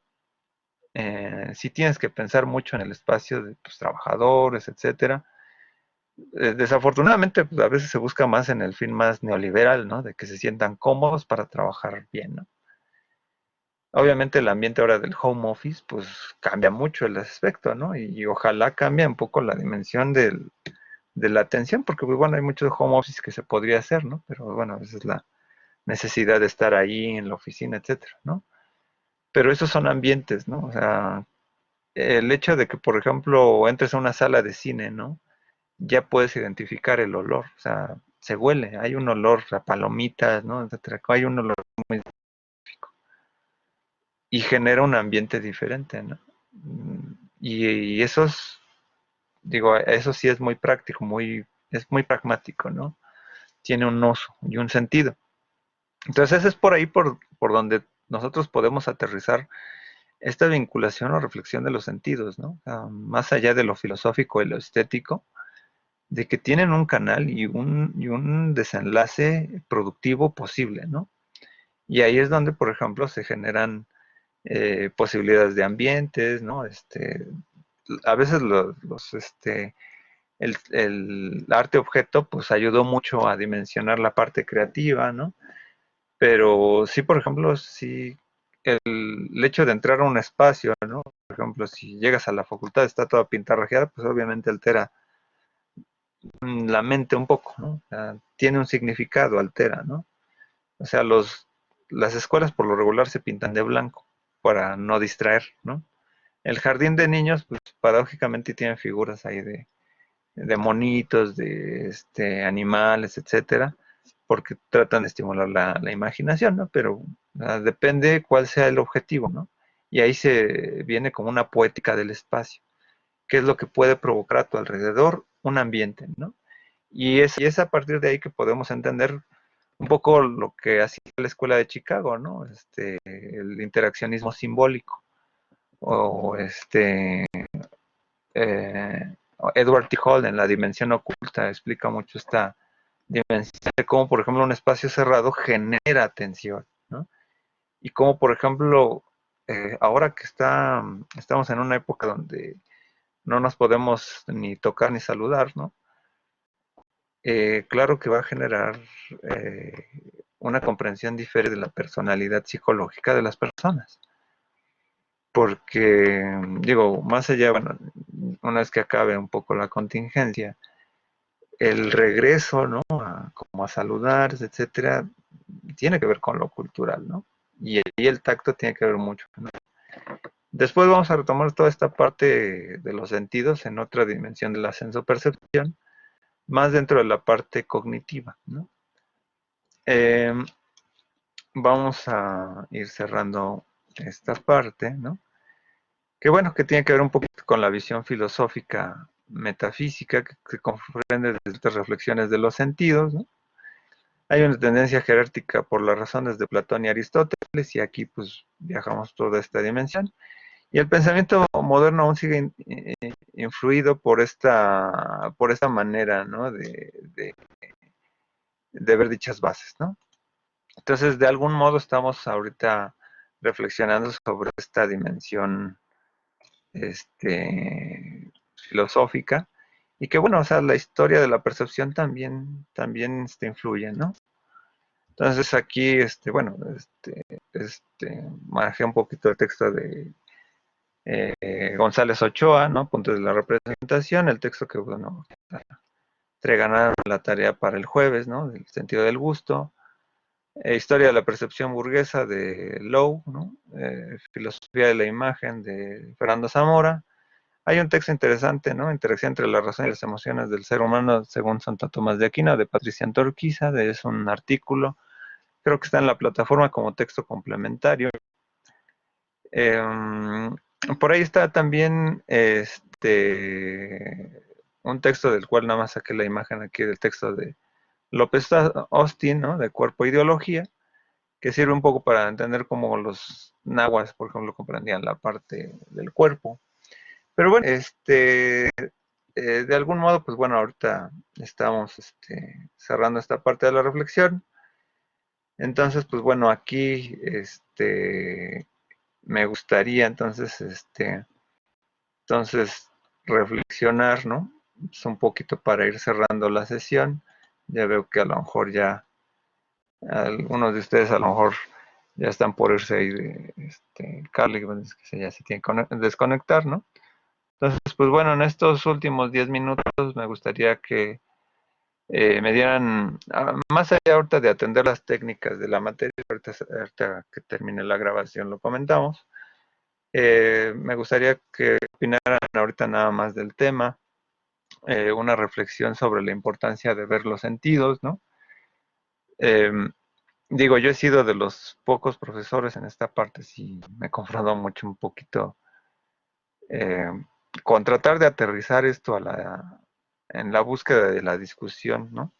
S1: sí tienes que pensar mucho en el espacio de tus trabajadores, etcétera. Desafortunadamente, pues, a veces se busca más en el fin más neoliberal, ¿no? De que se sientan cómodos para trabajar bien, ¿no? Obviamente el ambiente ahora del home office, pues cambia mucho el aspecto, ¿no? Y ojalá cambie un poco la dimensión de la atención, porque pues, bueno, hay muchos home office que se podría hacer, ¿no? Pero bueno, esa es la necesidad de estar ahí en la oficina, etcétera, ¿no? Pero esos son ambientes, ¿no? O sea, el hecho de que, por ejemplo, entres a una sala de cine, ¿no? Ya puedes identificar el olor, o sea, se huele, hay un olor a palomitas, ¿no? Etcétera, hay un olor muy y genera un ambiente diferente, ¿no? Y eso es, digo, eso sí es muy práctico, es muy pragmático, ¿no? Tiene un uso y un sentido. Entonces, es por ahí por donde nosotros podemos aterrizar esta vinculación o reflexión de los sentidos, ¿no? Más allá de lo filosófico y lo estético, de que tienen un canal y un desenlace productivo posible, ¿no? Y ahí es donde, por ejemplo, se generan posibilidades de ambientes, ¿no? A veces el arte objeto pues ayudó mucho a dimensionar la parte creativa, ¿no? Pero sí, por ejemplo, sí, el hecho de entrar a un espacio, ¿no? Por ejemplo, si llegas a la facultad, está toda pintarrajeada, pues obviamente altera la mente un poco, ¿no? O sea, tiene un significado, altera, ¿no? O sea, las escuelas por lo regular se pintan de blanco para no distraer, ¿no? El jardín de niños, pues paradójicamente tienen figuras ahí de monitos, de animales, etcétera, porque tratan de estimular la imaginación, ¿no? Pero depende cuál sea el objetivo, ¿no? Y ahí se viene como una poética del espacio, qué es lo que puede provocar a tu alrededor un ambiente, ¿no? Y es a partir de ahí que podemos entender un poco lo que hacía la escuela de Chicago, ¿no? El interaccionismo simbólico, o eh, Edward T. Hall en La dimensión oculta explica mucho esta dimensión de cómo, por ejemplo, un espacio cerrado genera tensión, ¿no? Y cómo, por ejemplo, ahora que estamos en una época donde no nos podemos ni tocar ni saludar, ¿no? Claro que va a generar eh, una comprensión diferente de la personalidad psicológica de las personas. Porque, digo, más allá, bueno, una vez que acabe un poco la contingencia, el regreso, ¿no? Como a saludar, etcétera, tiene que ver con lo cultural, ¿no? Y el tacto tiene que ver mucho, ¿no? Después vamos a retomar toda esta parte de los sentidos en otra dimensión de la sensopercepción, más dentro de la parte cognitiva, ¿no? Eh, Vamos a ir cerrando esta parte, ¿no? Que bueno, que tiene que ver un poquito con la visión filosófica metafísica que comprende desde estas reflexiones de los sentidos, ¿no? Hay una tendencia jerárquica por las razones de Platón y Aristóteles, y aquí pues viajamos toda esta dimensión. Y el pensamiento moderno aún sigue influido por esta manera, ¿no? de ver dichas bases, ¿no? Entonces, de algún modo estamos ahorita reflexionando sobre esta dimensión filosófica y que bueno, o sea, la historia de la percepción también influye, ¿no? Entonces aquí, bueno, manejé un poquito el texto de González Ochoa, ¿no? Puntos de la representación, el texto que, bueno, ganaron la tarea para el jueves, ¿no? Del sentido del gusto, historia de la percepción burguesa de Lowe, ¿no? Filosofía de la imagen de Fernando Zamora. Hay un texto interesante, ¿no? Interacción entre la razón y las emociones del ser humano según Santo Tomás de Aquino, de Patricia Antorquiza, es un artículo, creo que está en la plataforma como texto complementario. Por ahí está también un texto del cual nada más saqué la imagen aquí del texto de López Austin, ¿no? De Cuerpo e Ideología, que sirve un poco para entender cómo los nahuas, por ejemplo, comprendían la parte del cuerpo. Pero bueno, de algún modo, pues bueno, ahorita estamos cerrando esta parte de la reflexión. Entonces, pues bueno, aquí me gustaría entonces reflexionar, ¿no? Pues un poquito para ir cerrando la sesión. Ya veo que a lo mejor ya algunos de ustedes a lo mejor ya están por irse ahí de Carly, que ya se tiene que desconectar, ¿no? Entonces, pues bueno, en estos últimos 10 minutos me gustaría que me dieran, más allá ahorita de atender las técnicas de la materia, ahorita que termine la grabación lo comentamos, me gustaría que opinaran ahorita nada más del tema, una reflexión sobre la importancia de ver los sentidos, ¿no? Eh, Digo, yo he sido de los pocos profesores en esta parte, sí me he confrontado mucho un poquito eh, con tratar de aterrizar esto en la búsqueda de la discusión, ¿no?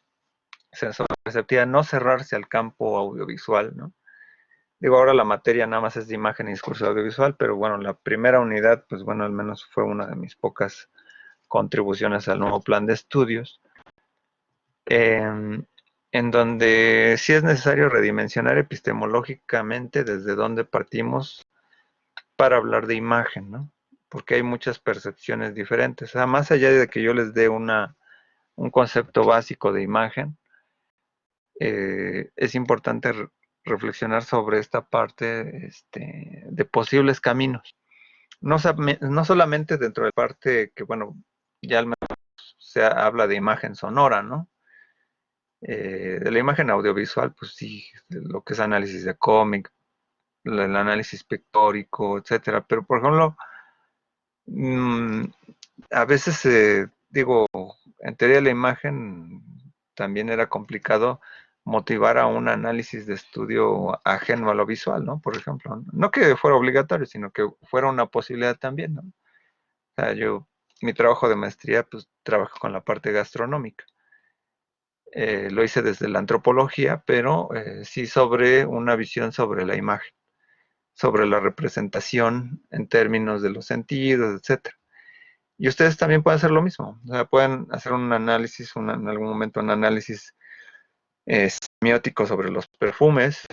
S1: Sensoperceptiva, no cerrarse al campo audiovisual, ¿no? Digo, ahora la materia nada más es de imagen y discurso audiovisual, pero bueno, la primera unidad, pues bueno, al menos fue una de mis pocas contribuciones al nuevo plan de estudios, en donde sí es necesario redimensionar epistemológicamente desde dónde partimos para hablar de imagen, ¿no? Porque hay muchas percepciones diferentes. O sea, más allá de que yo les dé un concepto básico de imagen, es importante reflexionar sobre esta parte de posibles caminos. No, no solamente dentro de la parte que, bueno, ya al menos se habla de imagen sonora, ¿no? De la imagen audiovisual, pues sí, lo que es análisis de cómic, el análisis pictórico, etcétera. Pero, por ejemplo, a veces, digo, en teoría de la imagen también era complicado motivar a un análisis de estudio ajeno a lo visual, ¿no? Por ejemplo, no que fuera obligatorio, sino que fuera una posibilidad también, ¿no? O sea, mi trabajo de maestría, pues trabajo con la parte gastronómica. Lo hice desde la antropología, pero sí sobre una visión sobre la imagen, sobre la representación en términos de los sentidos, etcétera. Y ustedes también pueden hacer lo mismo. O sea, pueden hacer un análisis, en algún momento un análisis semiótico sobre los perfumes,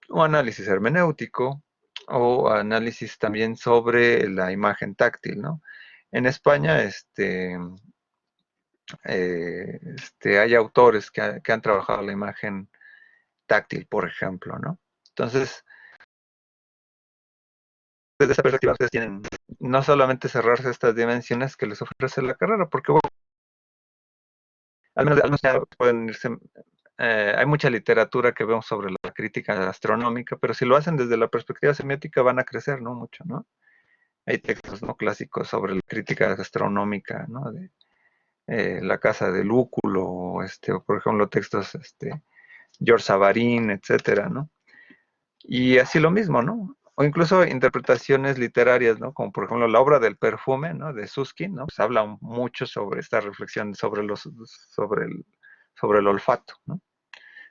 S1: o análisis hermenéutico, o análisis también sobre la imagen táctil, ¿no? En España, hay autores que han trabajado la imagen táctil, por ejemplo, ¿no? Entonces, desde esa perspectiva, ustedes tienen no solamente cerrarse estas dimensiones que les ofrece la carrera, porque bueno, al menos ya pueden irse. Hay mucha literatura que vemos sobre la crítica gastronómica, pero si lo hacen desde la perspectiva semiótica van a crecer, ¿no? Mucho, ¿no? Hay textos no clásicos sobre la crítica gastronómica, ¿no? De La Casa de Lúculo, o por ejemplo textos, George Savarin, etcétera, ¿no? Y así lo mismo, ¿no? O incluso interpretaciones literarias, ¿no? Como por ejemplo la obra del perfume, ¿no? De Susskind, ¿no? Pues habla mucho sobre esta reflexión sobre el olfato, ¿no?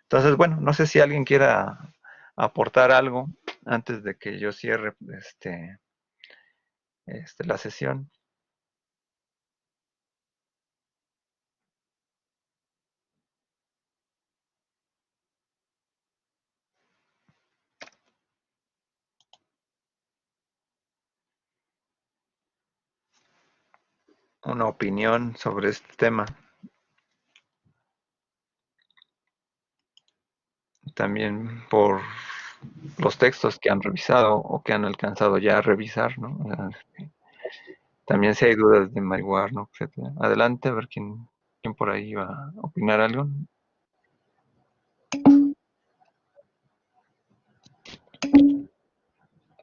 S1: Entonces, bueno, no sé si alguien quiera aportar algo antes de que yo cierre la sesión. una opinión sobre este tema. También por los textos que han revisado o que han alcanzado ya a revisar, ¿no? También si hay dudas de Marihuana, ¿no? Etcétera. Adelante, a ver quién por ahí va a opinar algo.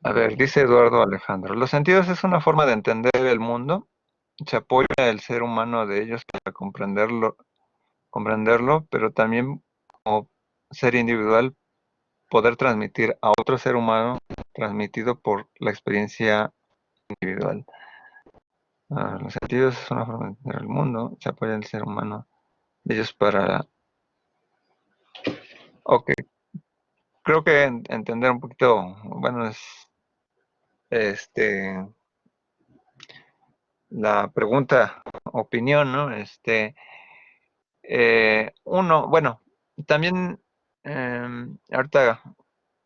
S1: A ver, dice Eduardo Alejandro, los sentidos es una forma de entender el mundo, se apoya el ser humano de ellos para comprenderlo, pero también como ser individual poder transmitir a otro ser humano transmitido por la experiencia individual. Los sentidos es una forma de entender el mundo, se apoya el ser humano de ellos para... Ok, creo que entender un poquito, bueno, es este la pregunta, opinión, ¿no? Bueno, también ahorita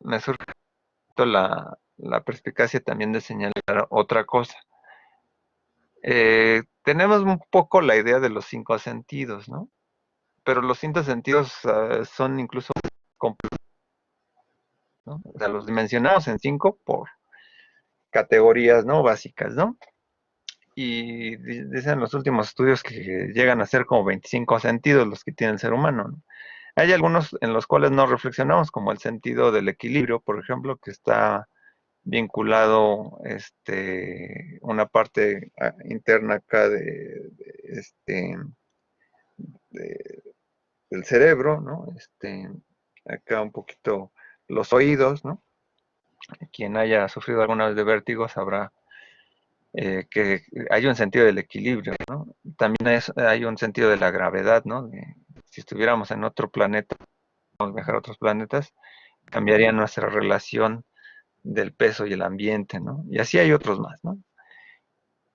S1: me surge la perspicacia también de señalar otra cosa. Tenemos un poco la idea de los 5 sentidos, ¿no? Pero los 5 sentidos son incluso complejos, ¿no? O sea, los dimensionamos en 5 por categorías, ¿no? Básicas, ¿no? Y dicen los últimos estudios que llegan a ser como 25 sentidos los que tiene el ser humano, ¿no? Hay algunos en los cuales no reflexionamos, como el sentido del equilibrio, por ejemplo, que está vinculado una parte interna acá de- del cerebro, ¿no? Acá un poquito los oídos, ¿no? Quien haya sufrido alguna vez de vértigo sabrá que hay un sentido del equilibrio, ¿no? También hay un sentido de la gravedad, ¿no? Si estuviéramos en otro planeta, vamos a viajar a otros planetas, cambiaría nuestra relación del peso y el ambiente, ¿no? Y así hay otros más, ¿no?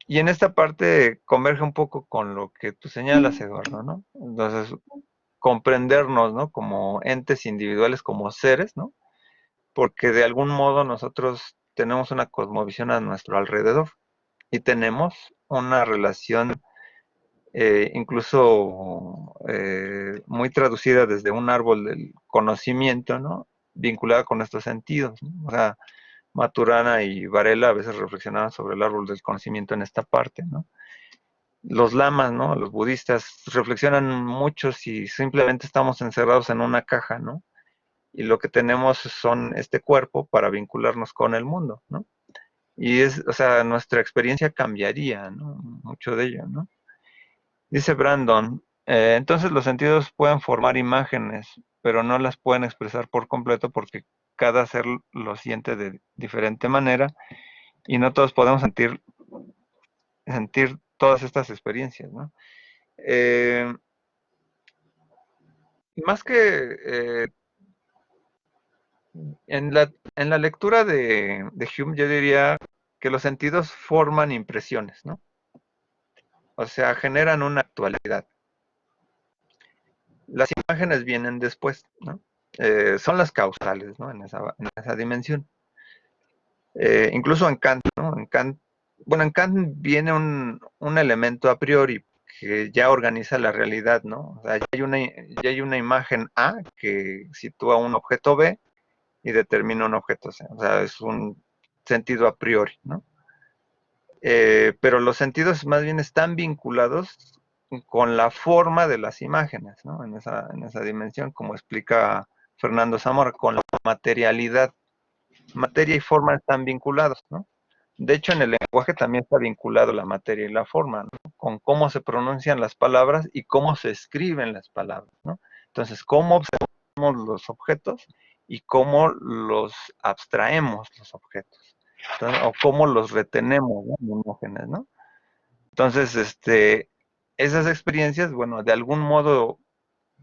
S1: Y en esta parte converge un poco con lo que tú señalas, Eduardo, ¿no? Entonces, comprendernos, ¿no? Como entes individuales, como seres, ¿no? Porque de algún modo nosotros tenemos una cosmovisión a nuestro alrededor y tenemos una relación incluso muy traducida desde un árbol del conocimiento, ¿no? Vinculada con nuestros sentidos, ¿no? O sea, Maturana y Varela a veces reflexionaban sobre el árbol del conocimiento en esta parte, ¿no? Los lamas, ¿no? Los budistas reflexionan mucho si simplemente estamos encerrados en una caja, ¿no? Y lo que tenemos son este cuerpo para vincularnos con el mundo, ¿no? Y o sea, nuestra experiencia cambiaría, ¿no? Mucho de ello, ¿no? Dice Brandon, entonces los sentidos pueden formar imágenes, pero no las pueden expresar por completo porque cada ser lo siente de diferente manera y no todos podemos sentir todas estas experiencias, ¿no? Eh, Más que en la lectura de Hume, yo diría que los sentidos forman impresiones, ¿no? O sea, generan una actualidad. Las imágenes vienen después, ¿no? Son las causales, ¿no? En esa dimensión. Incluso en Kant, ¿no? Bueno, en Kant viene un elemento a priori que ya organiza la realidad, ¿no? O sea, ya hay una imagen A que sitúa un objeto B y determina un objeto C. O sea, es un sentido a priori, ¿no? Pero los sentidos más bien están vinculados con la forma de las imágenes, ¿no? En esa dimensión, como explica Fernando Zamora, con la materialidad. Materia y forma están vinculados, ¿no? De hecho, en el lenguaje también está vinculado la materia y la forma, ¿no? Con cómo se pronuncian las palabras y cómo se escriben las palabras, ¿no? Entonces, cómo observamos los objetos y cómo los abstraemos los objetos. Entonces, o cómo los retenemos, ¿no? Imágenes, ¿no? Entonces, esas experiencias, bueno, de algún modo,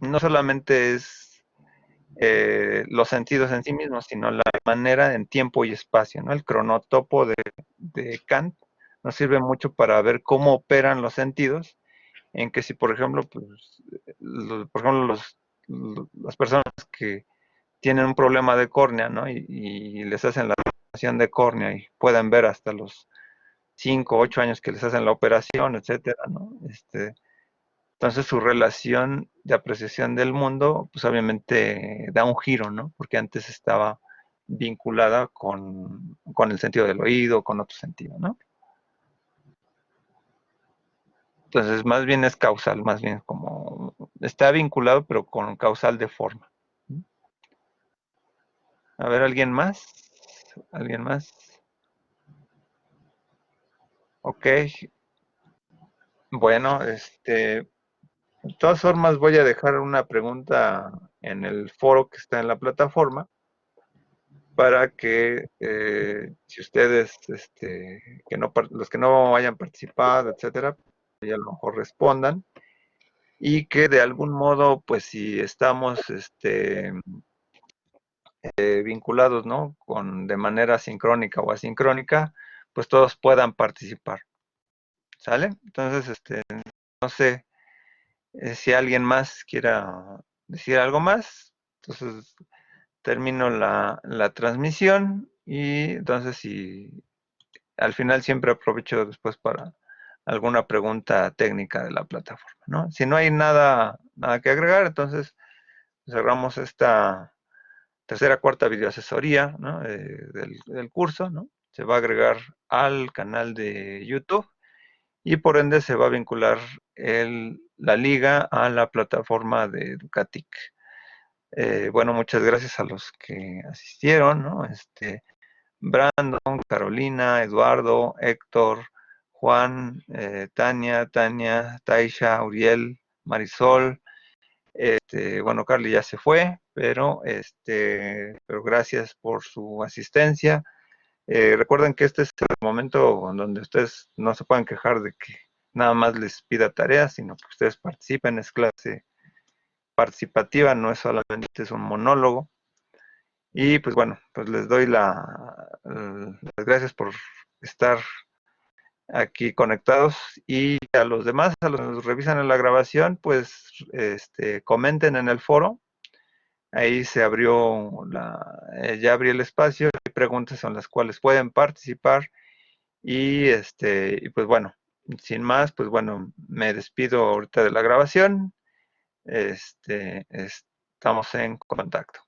S1: no solamente es los sentidos en sí mismos, sino la manera en tiempo y espacio, ¿no? El cronotopo de Kant nos sirve mucho para ver cómo operan los sentidos, en que si, por ejemplo, pues, las personas que tienen un problema de córnea, ¿no? Y les hacen la operación de córnea y pueden ver hasta los 5, 8 años que les hacen la operación, etcétera, ¿no? Entonces su relación de apreciación del mundo, pues obviamente da un giro, ¿no? Porque antes estaba vinculada con el sentido del oído, con otro sentido, ¿no? Entonces, más bien es causal, más bien como está vinculado, pero con causal de forma. A ver, ¿alguien más? ¿Alguien más? Ok. Bueno, de todas formas voy a dejar una pregunta en el foro que está en la plataforma para que si ustedes, los que no hayan participado, etcétera, ya a lo mejor respondan y que de algún modo, pues si estamos, vinculados, ¿no? De manera sincrónica o asincrónica, pues todos puedan participar, ¿sale? Entonces, no sé si alguien más quiera decir algo más, entonces termino la transmisión y entonces si al final siempre aprovecho después para alguna pregunta técnica de la plataforma, ¿no? Si no hay nada que agregar, entonces cerramos esta tercera, cuarta videoasesoría, ¿no? del curso, ¿no? Se va a agregar al canal de YouTube y por ende se va a vincular la liga a la plataforma de Educatic. Bueno, muchas gracias a los que asistieron, ¿no? Brandon, Carolina, Eduardo, Héctor, Juan, Tania, Taisha, Uriel, Marisol. Bueno, Carly ya se fue, pero gracias por su asistencia. Recuerden que este es el momento en donde ustedes no se pueden quejar de que nada más les pida tareas, sino que ustedes participen, es clase participativa, no es solamente es un monólogo. Y pues bueno, pues les doy las gracias por estar aquí conectados y a los demás, a los que nos revisan en la grabación, pues comenten en el foro. Ahí se abrió ya abrí el espacio, hay preguntas en las cuales pueden participar y pues bueno, sin más, pues bueno, me despido ahorita de la grabación. Estamos en contacto.